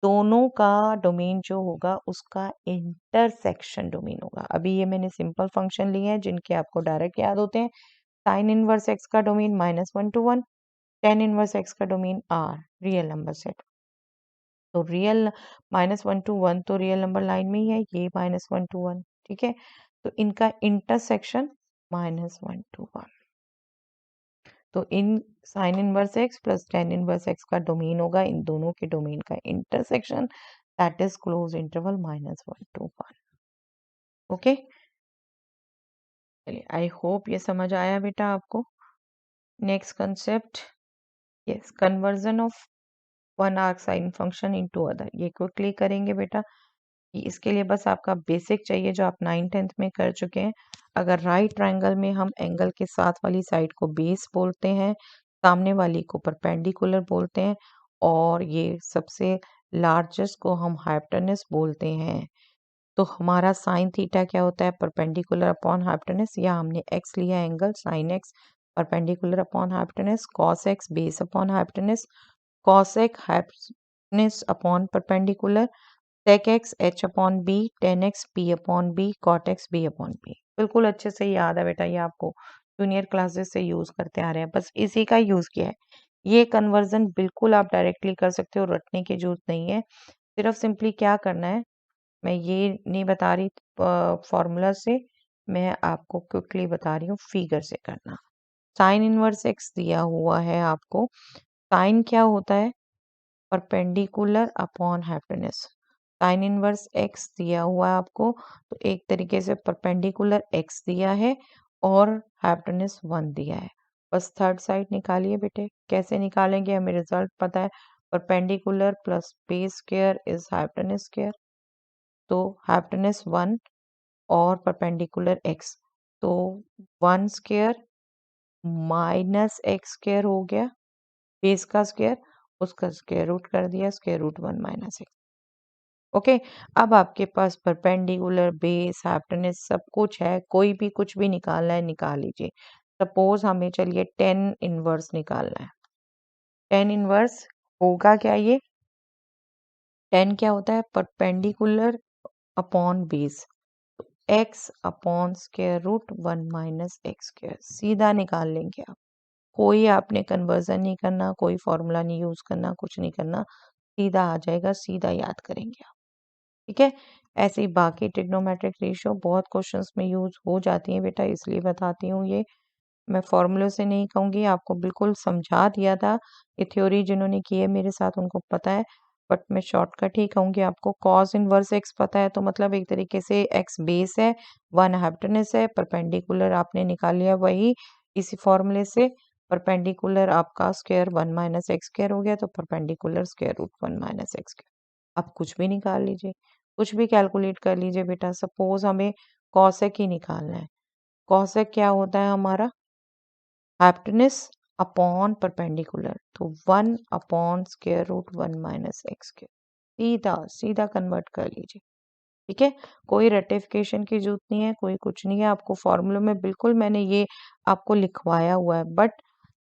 दोनों का डोमेन जो होगा उसका इंटरसेक्शन डोमेन होगा। अभी ये मैंने सिंपल फंक्शन लिए हैं जिनके आपको डायरेक्ट याद होते हैं। साइन इनवर्स एक्स का domain -1 to 1, tan inverse x का domain R, real number set. तो रियल -1 to 1 तो रियल नंबर लाइन में ही है, ये -1 to 1। ठीक है, तो इनका इंटरसेक्शन -1 to 1। तो इन sine inverse x plus tan inverse x का डोमेन होगा इन दोनों के डोमेन का intersection, that is close interval -1 to 1। Okay, चलिए, आई होप ये समझ आया बेटा आपको। Next concept, yes, conversion of one arc sine function into other. ये क्विकली करेंगे बेटा, कि इसके लिए बस आपका बेसिक चाहिए जो आप 9th-10th में कर चुके हैं। अगर राइट ट्रायंगल में हम एंगल के साथ वाली साइड को बेस बोलते हैं, सामने वाली को परपेंडिकुलर बोलते हैं, और ये सबसे लार्जेस्ट को हम हाइपोटेनस बोलते हैं, तो हमारा साइन थीटा क्या होता है? परपेंडिकुलर अपॉन हाइपोटेनस, या हमने एक्स लिया angle sine X perpendicular upon hypotenuse, cos X base upon hypotenuse, cosec hypotenuse upon perpendicular, sec x h upon B, tan X P upon B, cot X B upon B. बिल्कुल अच्छे से याद है बेटा, ये आपको junior classes से use करते आ रहे हैं, बस इसी का यूज किया है। ये कन्वर्जन बिल्कुल आप डायरेक्टली कर सकते हो, रटने की जरूरत नहीं है। सिर्फ सिंपली क्या करना है, मैं ये नहीं बता रही फॉर्मूला से, मैं आपको क्विकली बता रही हूँ फिगर से करना। साइन इनवर्स एक्स दिया हुआ है आपको, साइन क्या होता है? Perpendicular upon hypotenuse. Sign inverse x दिया हुआ है आपको, तो एक तरीके से परपेंडिकुलर एक्स दिया है और हाइपोटेनस 1 दिया है। बस थर्ड साइड निकालिए बेटे। कैसे निकालेंगे? हमें रिजल्ट पता है, perpendicular plus base square is hypotenuse square, तो हाइपोटेनस 1 और परपेंडिकुलर एक्स, तो 1 स्क्वायर माइनस एक्स स्क्वायर हो गया, बेस का स्क्वायर, उसका स्क्वायर रूट कर दिया, square root 1 minus X. Okay, अब आपके पास परपेंडिकुलर बेस हाइपोटेनस सब कुछ है, कोई भी कुछ भी निकालना है निकाल लीजिए। सपोज हमें चलिए टेन इनवर्स निकालना है। टेन इनवर्स होगा क्या? ये टेन क्या होता है? Perpendicular upon base, X upon square root 1 minus x square, सीधा निकाल लेंगे आप। कोई आपने कन्वर्जन नहीं करना, कोई फॉर्मूला नहीं यूज करना, कुछ नहीं करना, सीधा आ जाएगा, सीधा याद करेंगे आप। ठीक है, ऐसे ही बाकी ट्रिग्नोमेट्रिक रेशियो बहुत क्वेश्चंस में यूज हो जाती है बेटा, इसलिए बताती हूँ। ये मैं फॉर्मूले से नहीं कहूँगी, आपको बिल्कुल समझा दिया था। ये थ्योरी जिन्होंने की है मेरे साथ उनको पता है, बट मैं शॉर्टकट ही कहूँगी आपको। कॉस इनवर्स एक्स पता है तो मतलब एक तरीके से एक्स बेस है, 1 हाइपोटेनस है, परपेंडिकुलर आपने निकाल लिया वही इसी फॉर्मूले से। परपेंडिकुलर आपका स्क्वायर 1 माइनस एक्स स्क्वायर हो गया, तो perpendicular square root 1 minus x square. आप कुछ भी निकाल लीजिए, कुछ भी कैलकुलेट कर लीजिए बेटा। सपोज हमें कॉसेक ही निकालना है। कॉसेक क्या होता है हमारा? हाइपोटेनस अपॉन परपेंडिकुलर, तो 1 upon square root 1 minus x square. सीधा सीधा कन्वर्ट कर लीजिए। ठीक है, कोई रेक्टिफिकेशन की जरूरत नहीं है, कोई कुछ नहीं है। आपको फॉर्मूले में बिल्कुल मैंने ये आपको लिखवाया हुआ है, बट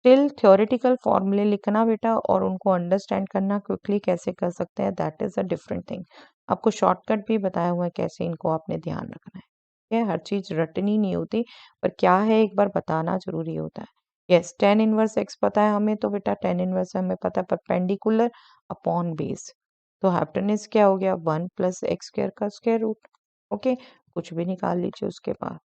स्टिल थ्योरेटिकल फॉर्मूले लिखना बेटा और उनको अंडरस्टैंड करना क्विकली कैसे कर सकते हैं, that is a different thing. आपको शॉर्टकट भी बताया हुआ है कैसे इनको आपने ध्यान रखना है। ठीक है, हर चीज रटनी नहीं होती, पर क्या है एक बार बताना जरूरी होता है। यस, टेन इनवर्स एक्स पता है हमें, तो बेटा टेन इनवर्स हमें पता है परपेंडिकुलर अपॉन बेस, तो हाइपोटेनस क्या हो गया? 1 प्लस एक्स स्क्वायर का स्क्वायर रूट। ओके, कुछ भी निकाल लीजिए उसके बाद।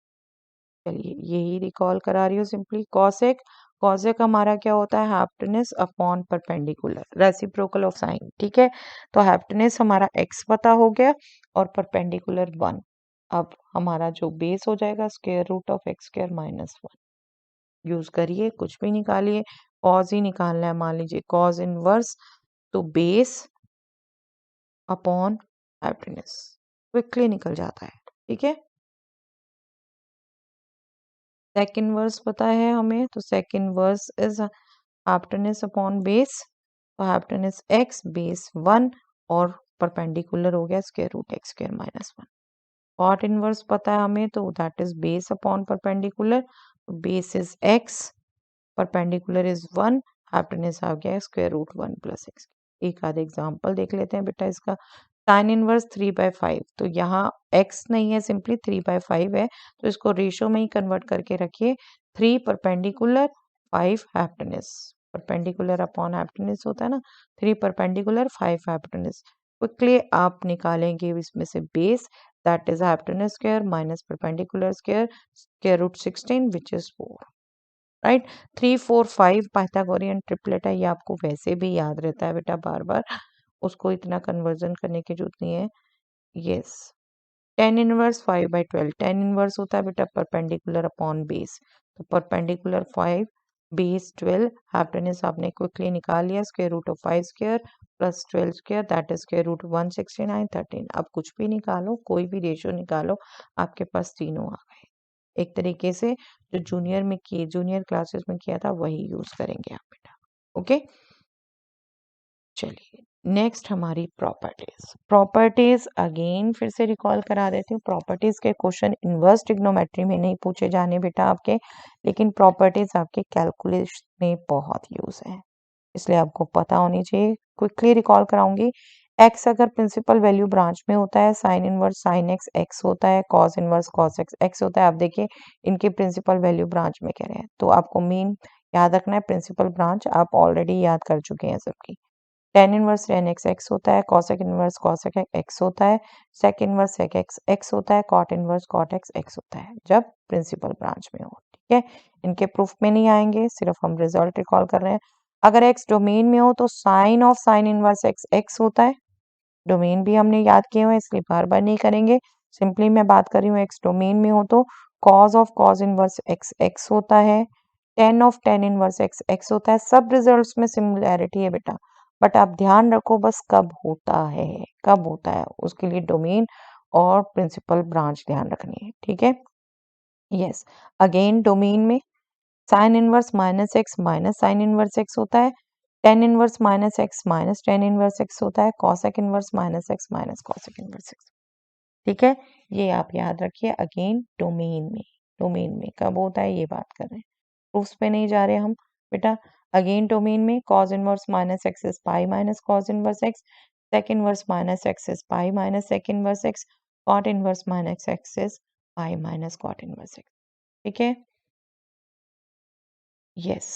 चलिए, यही रिकॉल करा रही हूँ सिंपली। कॉसेक कॉसेक हमारा क्या होता है, hypotenuse upon perpendicular, reciprocal of sine. ठीक है, तो हाइपोटेनस हमारा x पता हो गया और परपेंडिकुलर 1। अब हमारा जो बेस हो जाएगा square root of x square minus 1। Use करिए, कुछ भी निकालिए, कॉज ही निकालना है। मान लीजिए कॉज इनवर्स, तो बेस अपॉन हाइपोटेनस, क्विकली निकल जाता है। ठीक है, सेक इनवर्स पता है हमें, तो sec inverse is hypotenuse upon base, तो हाइपोटेनस x बेस 1 और परपेंडिकुलर हो गया square root x square minus 1। Cot inverse पता है हमें, तो that is base upon perpendicular, base is x, perpendicular is 1, hypotenuse आ गया स्क्वायर रूट 1 प्लस x। एक आध एग्जांपल देख लेते हैं बेटा इसका। साइन इनवर्स 3/5, तो यहाँ x नहीं है, सिंपली 3/5 है, तो इसको रेशो में ही कन्वर्ट करके रखिए। 3 perpendicular, 5 hypotenuse, perpendicular upon hypotenuse होता है ना, 3 परपेंडिकुलर 5 हाइपोटेनस। क्विकली आप निकालेंगे इसमें से base, that is hypotenuse square minus perpendicular square, square root 16 which is 4। Right, 3 4 5 Pythagorean triplet है, ये आपको वैसे भी याद रहता है बेटा, बार बार उसको इतना कन्वर्जन करने की जरूरत नहीं है। Yes, tan inverse 5/12, tan inverse होता है बेटा परपेंडिकुलर अपॉन बेस, तो परपेंडिकुलर 5 बेस 12, हाइपोटेनस आपने क्विकली निकाल लिया, square root of 5 square plus 12 square, that is square root 169 13। अब कुछ भी निकालो, कोई भी रेशियो निकालो, आपके पास तीनों आ गए। एक तरीके से जो जूनियर में किए, जूनियर क्लासेस में किया था वही यूज करेंगे आप बेटा। ओके, चलिए नेक्स्ट हमारी प्रॉपर्टीज। प्रॉपर्टीज अगेन फिर से रिकॉल करा देती हूँ। प्रॉपर्टीज के क्वेश्चन इनवर्स ट्रिग्नोमेट्री में नहीं पूछे जाने बेटा आपके, लेकिन प्रॉपर्टीज आपके कैलकुलेशन में बहुत यूज है, इसलिए आपको पता होनी चाहिए। क्विकली रिकॉल कराऊंगी। एक्स अगर प्रिंसिपल वैल्यू ब्रांच में होता है, sine inverse sine x x होता है, cos inverse cos x x होता है। आप देखिए इनकी प्रिंसिपल वैल्यू ब्रांच में कह रहे हैं, तो आपको मीन याद रखना है। प्रिंसिपल ब्रांच आप ऑलरेडी याद कर चुके हैं सबकी। Tan inverse tan X x होता है, कॉसेक इनवर्स कॉसेक एक्स होता है, sec inverse sec X x होता है, cot inverse cot X x होता है, जब प्रिंसिपल ब्रांच में हो। ठीक है, इनके प्रूफ में नहीं आएंगे, सिर्फ हम रिजल्ट रिकॉल कर रहे हैं। अगर एक्स डोमेन में हो तो sine of sine inverse x x होता है। डोमेन भी हमने याद किए हुए हैं, इसलिए बार बार नहीं करेंगे। सिंपली मैं बात कर रही हूँ, एक्स डोमेन में हो तो cause of cause inverse x x होता है, ten of ten inverse x x होता है। सब रिजल्ट्स में सिमिलैरिटी है बेटा, बट आप ध्यान रखो बस कब होता है, कब होता है, उसके लिए डोमेन और प्रिंसिपल ब्रांच ध्यान रखनी है। ठीक है, यस, अगेन डोमेन में sine inverse minus x minus sign inverse x होता है, tan inverse minus x minus tan inverse x होता है, cosec inverse minus x minus cosec inverse X. ठीक है, ये आप याद रखिए। अगेन डोमेन में, डोमेन में कब होता है ये बात कर रहे हैं, प्रूफ्स पे नहीं जा रहे हम बेटा। अगेन डोमेन में cos inverse minus X is pi minus cos inverse X, sec inverse minus X is pi minus sec inverse X, cot inverse minus X is pi minus cot inverse X. ठीक है, yes,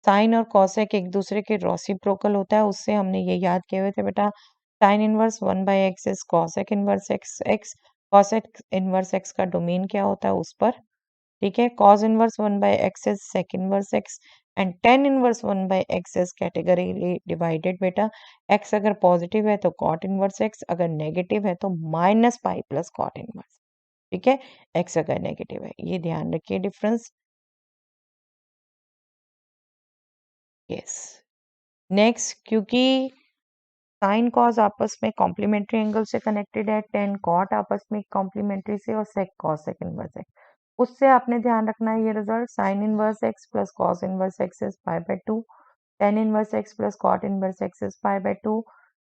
sign और cosec एक दूसरे के reciprocal होता है, उससे हमने ये याद किए हुए थे बेटा। Sine inverse 1/x is cosec inverse x x, cosec inverse x का डोमेन क्या होता है उस पर। ठीक है, cos inverse 1/x is sec inverse x and tan inverse 1/x is categorically divided बेटा। x अगर पॉजिटिव है तो कॉट इनवर्स x, अगर नेगेटिव है तो minus pi plus cot inverse. ठीक है, x अगर नेगेटिव है, ये ध्यान रखिए डिफरेंस। यस, नेक्स्ट, क्योंकि साइन कॉस आपस में कॉम्प्लीमेंट्री एंगल से कनेक्टेड है, टेन कॉट आपस में कॉम्प्लीमेंट्री से, और sec cos sec inverse x, उससे आपने ध्यान रखना है ये result. Sine inverse x plus cos inverse x is पाई/2, tan inverse x plus cot inverse x is पाई/2,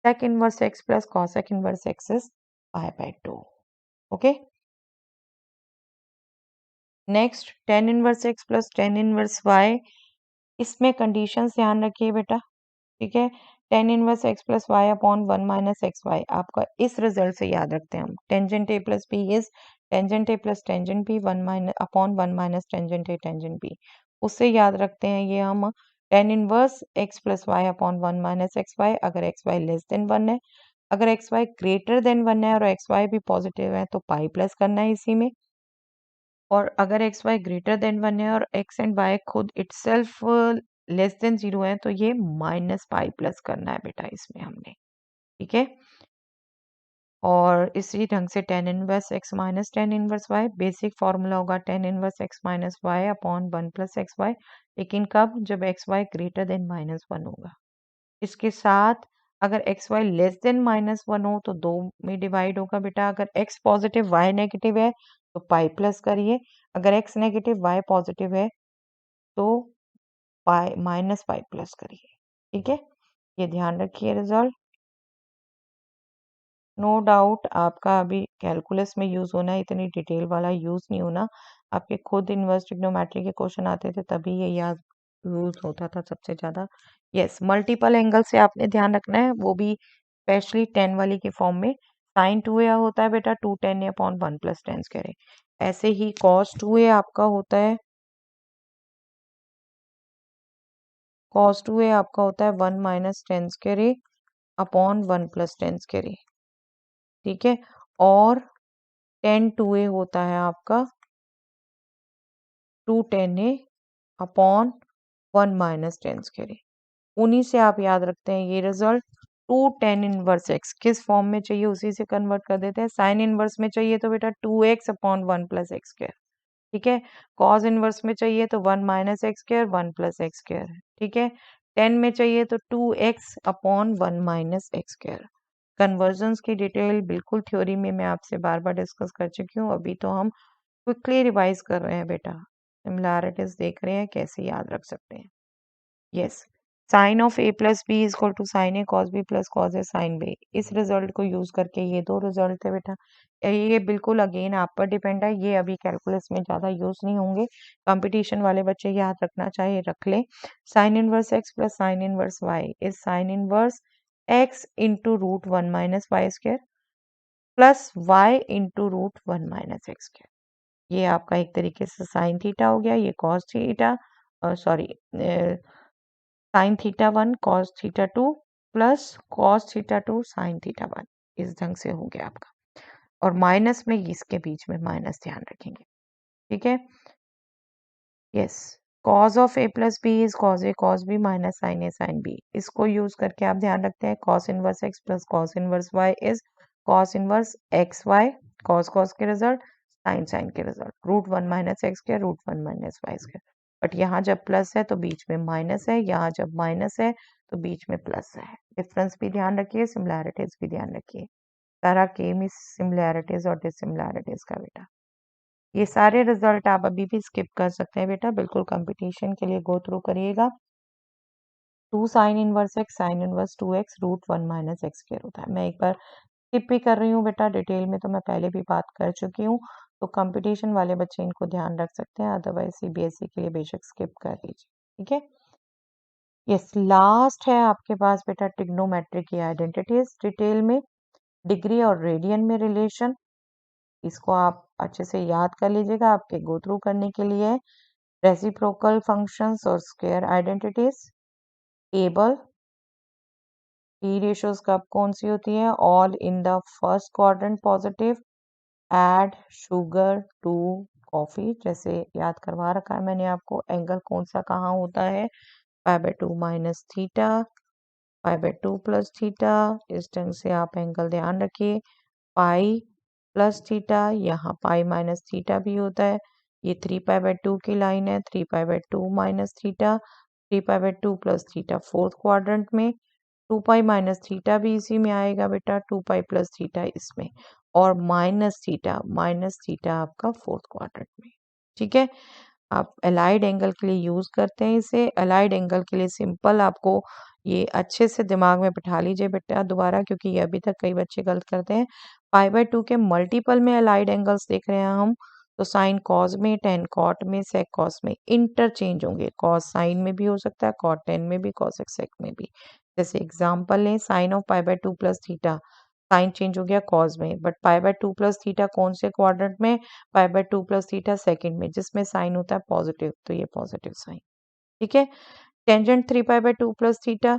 sec inverse x plus cosec inverse x is पाई/2। Okay, next tan inverse x plus tan inverse y, इसमें conditions ध्यान रखिए बेटा। ठीक है, ten inverse x plus Y upon 1 minus X Y, आपका इस रिजल्ट से याद रखते हैं हम। Tangent A plus B is tangent A plus tangent B, 1 minus upon 1 minus tangent A tangent B, उससे याद रखते हैं ये हम। Tan inverse x plus Y upon 1 minus X Y, अगर एक्स वाई लेस देन 1 है, अगर एक्स वाई ग्रेटर देन 1 है और एक्स वाई भी पॉजिटिव है तो पाई प्लस करना है इसी में। और अगर एक्स वाई ग्रेटर देन 1 है और एक्स एंड वाई खुद इटसेल्फ लेस देन 0 है तो ये माइनस पाई प्लस करना है बेटा इसमें हमने, ठीक है। और इसी ढंग से tan inverse x minus tan inverse y, basic formula होगा tan inverse x minus y upon 1 plus x y, लेकिन कब, जब एक्स वाई ग्रेटर देन -1 होगा। इसके साथ अगर एक्स वाई लेस देन -1 हो तो 2 में डिवाइड होगा बेटा। अगर एक्स पॉजिटिव वाई नेगेटिव है तो पाई प्लस करिए, अगर एक्स नेगेटिव वाई पॉजिटिव है तो पाई माइनस पाई प्लस करिए, ठीक है। ये ध्यान रखिए रिजल्ट। नो डाउट आपका अभी कैलकुलस में यूज होना है, इतनी डिटेल वाला यूज नहीं होना। आपके खुद इनवर्स ट्रिग्नोमेट्री के क्वेश्चन आते थे तभी ये याद यूज होता था सबसे ज्यादा। यस, मल्टीपल एंगल से आपने ध्यान रखना है, वो भी स्पेशली 10 वाली के फॉर्म में। साइन 2a होता है बेटा 2tan upon 1 plus ten square. ऐसे ही कॉस 2a आपका होता है, कॉस 2a आपका होता है 1 minus ten square upon 1 plus ten square, ठीक है। और tan 2a होता है आपका 2tan upon 1 minus ten square. उन्हीं से आप याद रखते हैं ये रिजल्ट। 2tan इनवर्स एक्स किस फॉर्म में चाहिए उसी से कन्वर्ट कर देते हैं। साइन इनवर्स में चाहिए तो बेटा 2x upon 1 plus x square, ठीक है। कॉस इनवर्स में चाहिए तो 1 minus x square 1 plus x square, ठीक है। टेन में चाहिए तो 2x upon 1 minus x square. Convergence की डिटेल बिल्कुल थ्योरी में मैं आपसे बार बार डिस्कस कर चुकी हूँ, अभी तो हम क्विकली रिवाइज कर रहे हैं बेटा, सिमिलैरिटीज देख रहे हैं कैसे याद रख सकते हैं। Yes, sine of A plus B is equal to sine A cos B plus cos A sine B, इस रिजल्ट को यूज करके ये दो रिजल्ट थे बेटा। ये बिल्कुल अगेन आप पर डिपेंड है, ये अभी कैलकुलस में ज्यादा यूज नहीं होंगे। कंपटीशन वाले बच्चे याद रखना चाहे रख ले। Sine inverse x plus sine inverse Y is sine inverse X into root 1 minus Y square plus Y into root 1 minus x square. ये आपका एक तरीके से साइन थीटा हो गया, ये cos theta, sorry sine theta 1 cos theta 2 plus cos theta 2 sine theta 1, इस ढंग से हो गया आपका। और माइनस में इसके बीच में माइनस ध्यान रखेंगे, ठीक है। Yes, cos of A plus B is cos B minus sine A sine B, इसको यूज करके आप ध्यान रखते हैं cos inverse x plus cos inverse Y is cos inverse X Y, cos cos के रिजल्ट साइन साइन के result, root 1 minus x square root 1 minus Y square. But यहाँ जब प्लस है तो बीच में माइनस है, यहाँ जब माइनस है तो बीच में प्लस है। डिफरेंस भी ध्यान रखिए, सिमिलैरिटीज भी ध्यान रखिए। सारा गेम इज सिमिलैरिटीज और डिसिमिलैरिटीज का बेटा। ये सारे रिजल्ट आप अभी भी स्किप कर सकते हैं बेटा, बिल्कुल कंपटीशन के लिए गो थ्रू करिएगा। 2 sine inverse X sine inverse 2x root 1 minus x square होता है। मैं एक बार स्किप भी कर रही हूँ बेटा, डिटेल में तो मैं पहले भी बात कर चुकी हूँ, तो कंपटीशन वाले बच्चे इनको ध्यान रख सकते हैं, अदरवाइज सीबीएसई के लिए बेशक स्किप कर लीजिए, ठीक है। यस, लास्ट है आपके पास बेटा ट्रिग्नोमेट्री की आइडेंटिटीज डिटेल में, डिग्री और रेडियन में रिलेशन, इसको आप अच्छे से याद कर लीजिएगा, आपके गो थ्रू करने के लिए। रेसिप्रोकल फंक्शंस और square identities, table, T ratios कब कौन सी होती है, all in the first quadrant positive, add sugar to coffee, जैसे याद करवा रखा है मैंने आपको, एंगल कौन सा कहाँ होता है, π/2 माइनस थीटा, π/2 प्लस थीटा, इस ढंग से आप एंगल ध्यान रखिए। पाई प्लस थीटा, यहाँ पाई माइनस थीटा भी होता है, ये 3π/2 की लाइन है, 3π/2 minus theta, 3π/2 plus theta fourth quadrant में, 2π माइनस थीटा भी इसी में आएगा बेटा, 2π प्लस थीटा इसमें, और माइनस थीटा आपका फोर्थ क्वाड्रेंट में, ठीक है। आप अलाइड एंगल के लिए यूज करते हैं इसे, अलाइड एंगल के लिए सिंपल आपको ये अच्छे से दिमाग में बिठा लीजिए बेटा दोबारा, क्योंकि ये अभी तक कई बच्चे गलत करते हैं। π/2 के मल्टीपल में अलाइड एंगल्स देख रहे हैं हम, तो साइन कॉस में, टेन कॉट में, सेक कॉस में इंटरचेंज होंगे, कॉस साइन में भी हो सकता है, कॉट टेन में भी, कॉस सेक में भी। जैसे एग्जाम्पल लें, sine of π/2 plus theta, sine change हो गया कॉस में, बट π/2 प्लस थीटा कौन से क्वाड्रेंट में, π/2 प्लस थीटा सेकंड में, जिसमें साइन होता है पॉजिटिव, तो ये पॉजिटिव साइन, ठीक है। Tangent 3π/2 plus theta,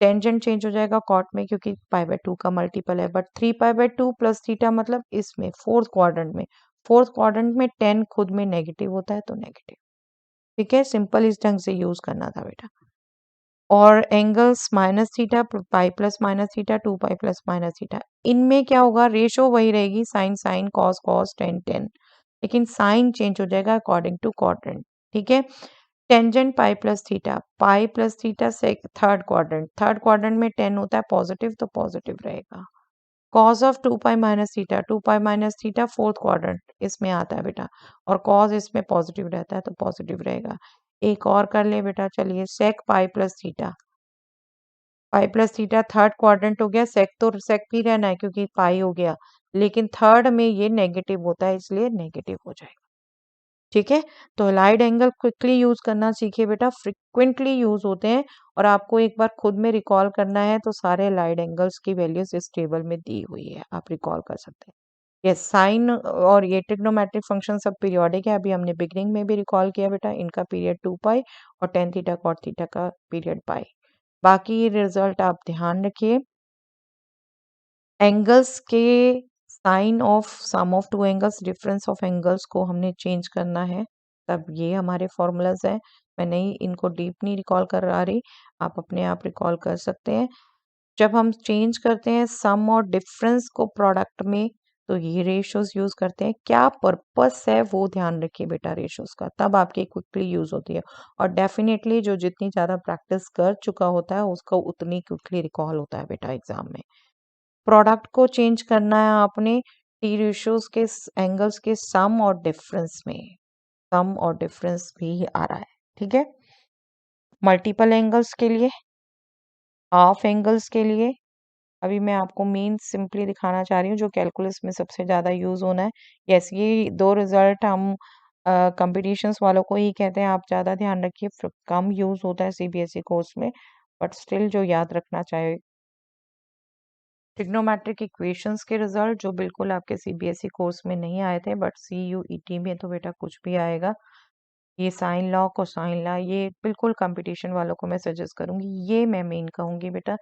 tangent change हो जाएगा कॉट में क्योंकि π/2 का मल्टीपल है, बट 3π/2 प्लस थीटा मतलब इसमें फोर्थ क्वाड्रेंट में, फोर्थ क्वाड्रेंट में 10 खुद में नेगेटिव होता है तो नेगेटिव। ठीक है, सिंपल इस ढंग से यूज करना था बेटा। और angles minus theta, pi plus minus theta, 2 pi plus minus theta, इनमें क्या होगा, रेशो वही रहेगी, sine sine, cos cos, tan tan, लेकिन साइन चेंज हो जाएगा अकॉर्डिंग टू क्वाड्रेंट। ठीक है, टेंजेंट पाई प्लस थीटा से थर्ड क्वाड्रेंट में 10 होता है पॉजिटिव तो पॉजिटिव रहेगा। Cos of 2 pi minus theta fourth quadrant इसमें आता है बेटा, और कॉस इसमें पॉजिटिव रहता है तो पॉजिटिव रहेगा। एक और कर ले बेटा, चलिए sec pi plus theta third quadrant हो गया, सेक तो सेक भी रहना है क्योंकि पाई हो गया, लेकिन थर्ड में ये नेगेटिव होता है इसलिए नेगेटिव हो जाएगा। ठीक है, तो हेलाइड एंगल क्विकली यूज करना सीखिए बेटा, फ्रिक्वेंटली यूज होते हैं, और आपको एक बार खुद में रिकॉल करना है तो सारे हेलाइड एंगल्स की वैल्यूज इस टेबल में दी हुई है, आप रिकॉल कर सकते हैं। यस, साइन और ये ट्रिग्नोमेट्रिक फंक्शन सब पीरियोडिक है, अभी हमने बिगनिंग में भी रिकॉल किया बेटा, इनका पीरियड 2 पाई और टेन थीटा कॉट थीटा का पीरियड पाई। बाकी रिजल्ट आप ध्यान रखिए। एंगल्स के sine of sum of two angles, difference of angles को हमने चेंज करना है, तब ये हमारे फॉर्मूलाज हैं। मैं नहीं इनको डीप नहीं रिकॉल कर आ रही, आप अपने आप रिकॉल कर सकते हैं। जब हम चेंज करते हैं सम और डिफरेंस को प्रोडक्ट में तो ये रेशियोज यूज करते हैं, क्या पर्पस है वो ध्यान रखिए बेटा रेशियोज का, तब आपकी क्विकली यूज होती है। और डेफिनेटली जो जितनी ज्यादा प्रैक्टिस कर चुका होता है उसका उतनी क्विकली रिकॉल होता है बेटा एग्जाम में। प्रोडक्ट को चेंज करना है आपने टी रेशियोज के एंगल्स के सम और डिफरेंस में, सम और डिफरेंस भी आ रहा है। ठीक है, मल्टीपल एंगल्स के लिए, हाफ एंगल्स के लिए, अभी मैं आपको मेन सिंपली दिखाना चाह रही हूँ जो कैलकुलस में सबसे ज़्यादा यूज होना है। यस, ये दो रिजल्ट हम कंपटीशंस वालों को ही कहते हैं, आप ज़्यादा ध्यान रखिए, कम यूज होता है सीबीएसई कोर्स में, बट स्टिल जो याद रखना चाहे, ट्रिग्नोमेट्रिक इक्वेशंस के रिजल्ट जो बिल्कुल आपके सीबीएसई कोर्स में नहीं आए थे, बट सीयूईटी में तो बेटा कुछ भी आएगा। ये साइन लॉ कोसाइन लॉ ये बिल्कुल कंपटीशन वालों को मैं सजेस्ट करूंगी, ये मैं मेन कहूंगी बेटा।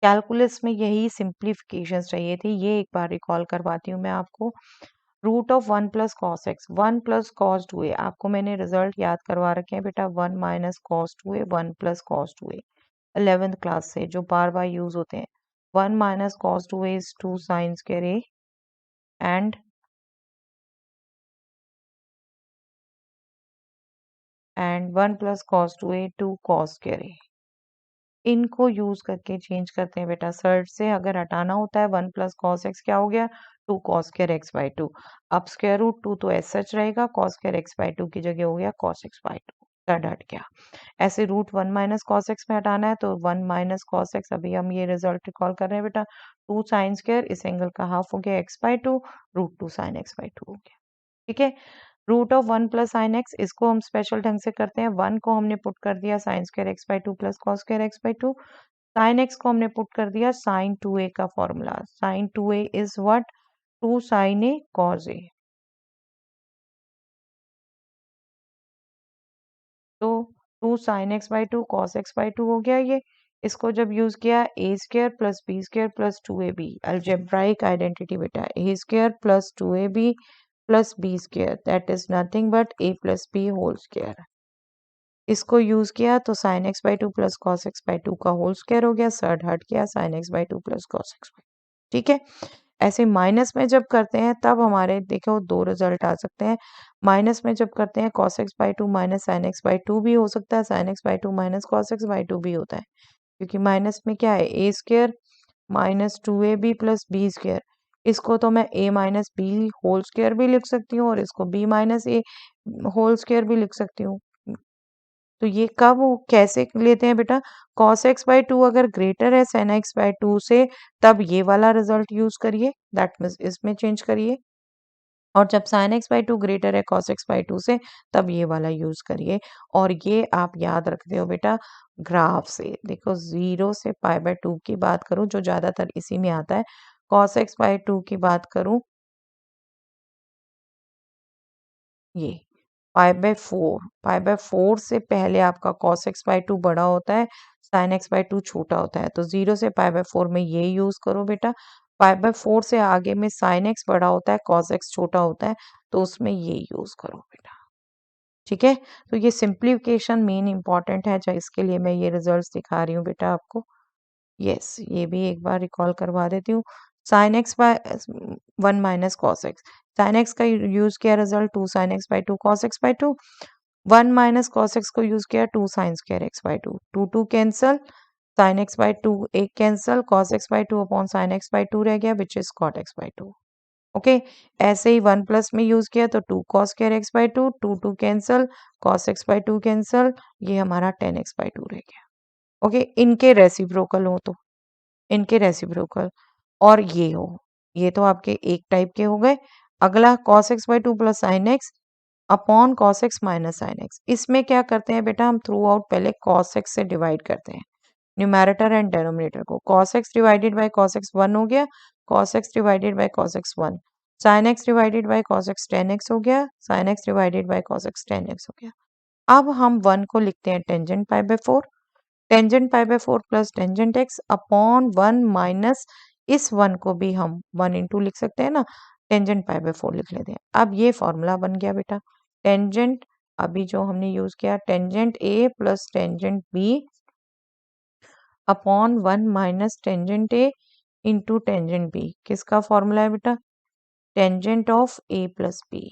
कैलकुलस में यही सिंप्लीफिकेशन चाहिए थी, ये एक बार रिकॉल करवाती हूँ मैं आपको। Root of 1 + cos x, 1 + cos 2a, आपको मैंने रिजल्ट याद करवा रखे हैं बेटा, 1 - cos 2a, 1 + cos 2a, 11th class से जो बार बार यूज होते हैं। 1 - cos 2a is 2 sin²a and 1 + cos 2a 2 cos²a, इनको यूज करके चेंज करते हैं बेटा। सर्ट से अगर हटाना होता है 1 + cos x क्या हो गया, 2 cos²x/2, अब स्क्वायर रूट 2 तो ऐसा सच रहेगा, cos²x/2 की जगह हो गया cos x/2, सर्ट हट गया। ऐसे रूट 1 - cos x में हटाना है तो 1 - cos x, अभी हम ये रिजल्ट रिकॉल कर रहे हैं बेटा, 2 sin², इस एंगल का हाफ हो गया x/2, √2 sin x/2 हो गया। ठीक है, रूट ऑफ 1 + sin x, इसको हम स्पेशल ढंग से करते हैं, 1 को हमने पुट कर दिया sin²x/2 + cos²x/2, sin x को हमने पुट कर दिया sin 2a का formula, sin 2a is what, 2 sin a cos a, तो 2 sin x/2 cos x/2 हो गया ये। इसको जब यूज किया a² + b² + 2ab, algebraic identity बेटा, a² + 2ab + b², that is nothing but a + b whole square. इसको यूज किया तो sin x/2 + cos x/2 का होल स्क्वायर हो गया, सर्ड हट गया sin x/2 + cos x/2। ठीक है, ऐसे माइनस में जब करते हैं तब हमारे देखो दो रिजल्ट आ सकते हैं। माइनस में जब करते हैं cos x/2 - sin x/2 भी हो सकता है, sin x/2 - cos x/2 भी होता है, क्योंकि माइनस में क्या है, a² - 2ab + b², इसको तो मैं a - b होल स्क्वायर भी लिख सकती हूँ और इसको b - a होल स्क्वायर भी लिख सकती हूँ। तो ये कब कैसे लेते हैं बेटा, cos x/2 अगर ग्रेटर है sin x/2 से तब ये वाला रिजल्ट यूज करिए, दैट मीन्स इसमें चेंज करिए, और जब sin x/2 ग्रेटर है cos x/2 से तब ये वाला यूज करिए। और ये आप याद रखते हो बेटा ग्राफ से, देखो 0 से π/2 की बात करूं जो ज्यादातर इसी में आता है, cos x/2 की बात करूं ये π/4 से पहले आपका cos x/2 बड़ा होता है, sin x/2 छोटा होता है, तो 0 से π/4 में ये यूज करो बेटा। π/4 से आगे में sin x बड़ा होता है, cos x छोटा होता है, तो उसमें ये यूज करो बेटा। ठीक है, तो ये सिंप्लीफिकेशन मेन इंपॉर्टेंट है, चाहे इसके लिए मैं ये रिजल्ट्स दिखा रही हूँ बेटा आपको। यस, ये भी एक बार रिकॉल करवा देती हूँ। Sine x by 1 minus cos x, sine x का यूज किया result 2 sine x by 2 cos x by 2, 1 minus cos x को यूज किया 2 sine square x by 2, 2 2 cancel, sine x by 2 एक cancel, cos x by 2 upon sine x by 2 रह गया which is cot x by 2। Okay, ऐसे ही 1 plus में use किया तो 2 cos square x by 2, 2 2 cancel, cos x by 2 cancel, ये हमारा 10 एक्स बाई 2 रह गया। ओके, इनके रेसिप्रोकल हो तो इनके रेसिप्रोकल और ये हो, ये तो आपके एक टाइप के हो गए। अगला cos x by 2 plus sine x upon cos x minus sine x, इसमें क्या करते हैं बेटा हम थ्रू आउट पहले cos x से डिवाइड करते हैं न्यूमेरेटर एंड डेनोमिनेटर को। cos x divided by cos x 1 हो गया, cos x divided by cos x 1, sin x divided by cos x tan x हो गया, sin x divided by cos x tan x हो गया। अब हम 1 को लिखते हैं tangent pi by 4, tangent pi by 4 plus tangent x upon 1 minus इस 1 को भी हम 1 इंटू लिख सकते हैं ना, टेंजेंट पाई बाय 4 लिख लेते हैं। अब ये फॉर्मूला बन गया बेटा, टेंजेंट अभी जो हमने यूज किया tangent A plus tangent B upon 1 minus tangent A into tangent B, किसका फॉर्मूला है बेटा, tangent of A plus B.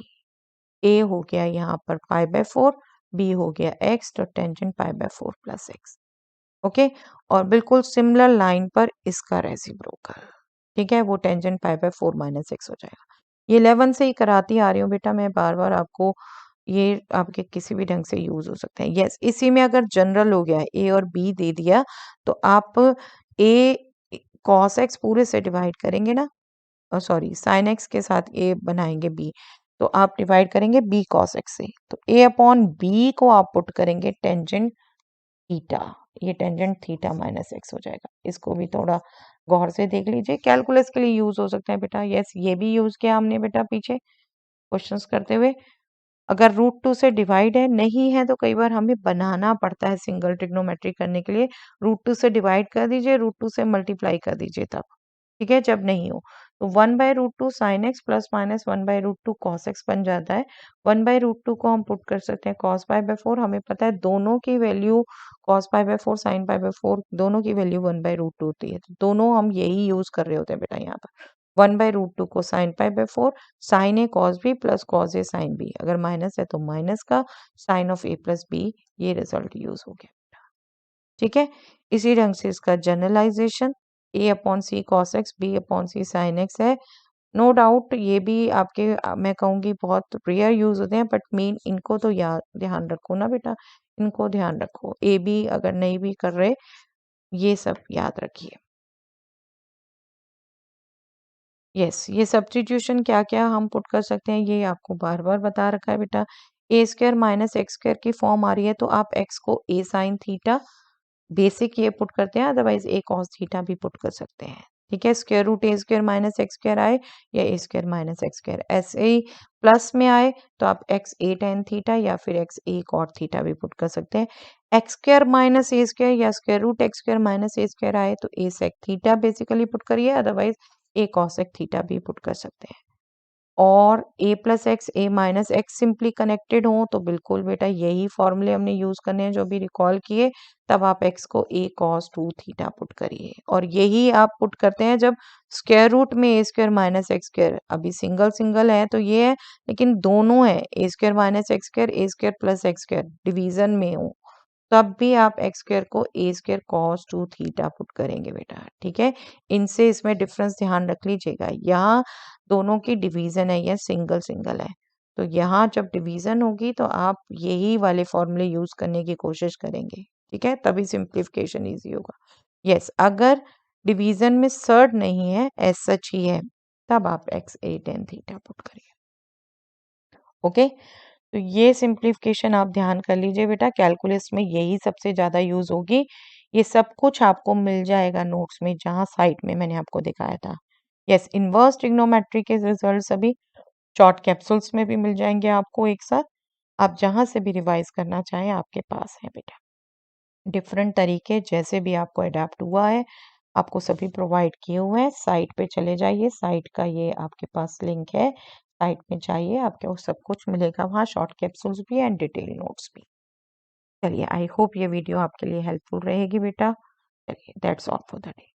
A हो गया यहाँ पर पाई बाय 4, बी हो गया एक्स, तो tangent pi by 4 plus x. Okay, और बिल्कुल सिमिलर लाइन पर इसका रेसिप्रोकल, ठीक है, वो tangent pi by 4 minus x हो जाएगा। ये 11 से ही कराती आ रही हूँ बेटा मैं, बार बार आपको ये आपके किसी भी ढंग से यूज हो सकते हैं। यस, इसी में अगर जनरल हो गया ए और बी दे दिया तो आप ए कॉस एक्स पूरे से डिवाइड करेंगे ना, सॉरी साइन एक्स के साथ ए बनाएंगे बी, तो आप डिवाइड करेंगे बी कॉस एक्स से, तो ए अपॉन बी को आप पुट करेंगे टेंजेंट थीटा, ये टेंजेंट थीटा माइनस एक्स हो जाएगा। इसको भी थोड़ा गौर से देख लीजिए, कैलकुलस के लिए यूज हो सकता है बेटा। यस, ये भी यूज किया हमने बेटा पीछे क्वेश्चंस करते हुए। अगर रूट टू से डिवाइड है नहीं है तो कई बार हमें बनाना पड़ता है सिंगल ट्रिग्नोमेट्री करने के लिए, रूट टू से डिवाइड कर दीजिए, रूट टू से मल्टीप्लाई कर दीजिए तब, ठीक है, जब नहीं हो तो 1/√2 sine x plus minus 1/√2 cos x बन जाता है। 1/√2 को हम पुट कर सकते हैं कॉस पाई बाय 4, हमें पता है दोनों की value cos pi by 4 sign pi by 4 दोनों की वैल्यू 1/√2 होती है, तो दोनों हम यही यूज कर रहे होते हैं बेटा यहाँ पर। 1/√2 को sine pi by 4, sine A cos B plus cos A sine B, अगर माइनस है तो माइनस का sine of A plus B, ये रिजल्ट यूज हो गया, ठीक है। इसी ढंग से इसका generalization A upon C cos x B upon C sine x है। नो डाउट ये भी आपके मैं कहूँगी बहुत रेयर यूज होते हैं, बट मेन इनको तो याद ध्यान रखो ना बेटा, इनको ध्यान रखो, ए बी अगर नहीं भी कर रहे ये सब याद रखिए। यस, ये सब्स्टिट्यूशन क्या क्या हम पुट कर सकते हैं ये आपको बार बार बता रखा है बेटा। ए स्क्वायर माइनस एक्स स्क्वायर की फॉर्म आ रही है तो आप एक्स को ए साइन थीटा बेसिक ये पुट करते हैं, अदरवाइज ए कॉस थीटा भी पुट कर सकते हैं, ठीक है। स्क्वायर रूट ए स्क्वायर माइनस एक्स स्क्वायर आए या ए स्क्वायर माइनस एक्स स्क्वायर, ऐसे ही प्लस में आए तो आप एक्स ए टेन थीटा या फिर एक्स ए कॉट थीटा भी पुट कर सकते हैं। X square minus a square या square root x square minus a square आए तो a sec theta basically put करिए, अदरवाइज ए कॉसेक थीटा भी पुट कर सकते हैं। और a plus x a minus x simply connected हो तो बिल्कुल बेटा यही फॉर्मूले हमने यूज करने हैं जो भी रिकॉल किए, तब आप एक्स को ए कॉस 2 थीटा पुट करिए, और यही आप पुट करते हैं जब स्क्वायर रूट में a square minus x square, अभी सिंगल सिंगल है तो ये है, लेकिन दोनों है a square minus x square a square plus x square division में हो, तब भी आप एक्स स्क्वायर को a square cos 2 theta put करेंगे बेटा, ठीक है। इनसे इसमें डिफरेंस ध्यान रख लीजिएगा, यहाँ दोनों की डिवीजन है, यह सिंगल सिंगल है, तो यहाँ जब डिवीजन होगी तो आप यही वाले फॉर्मूले यूज करने की कोशिश करेंगे, ठीक है, तभी सिंप्लीफिकेशन इजी होगा। यस, अगर डिवीजन में सर्ड नहीं है एज सच ही है तब आप एक्स ए टेन थीटा पुट करिए। ओके, तो ये सिंप्लीफिकेशन आप ध्यान कर लीजिए बेटा, कैलकुलस में यही सबसे ज़्यादा यूज होगी। ये सब कुछ आपको मिल जाएगा नोट्स में, जहाँ साइट में मैंने आपको दिखाया था। यस, इनवर्स ट्रिग्नोमेट्री के रिजल्ट सभी शॉर्ट कैप्सूल्स में भी मिल जाएंगे आपको एक साथ, आप जहाँ से भी रिवाइज करना चाहें आपके पास है बेटा। डिफरेंट तरीके जैसे भी आपको अडेप्ट हुआ है आपको सभी प्रोवाइड किए हुए हैं। साइट पे चले जाइए, साइट का ये आपके पास लिंक है, साइट में जाइए, आपको सब कुछ मिलेगा वहाँ, शॉर्ट कैप्सूल्स भी एंड डिटेल नोट्स भी। चलिए, आई होप ये वीडियो आपके लिए हेल्पफुल रहेगी बेटा। चलिए, that's all for the day.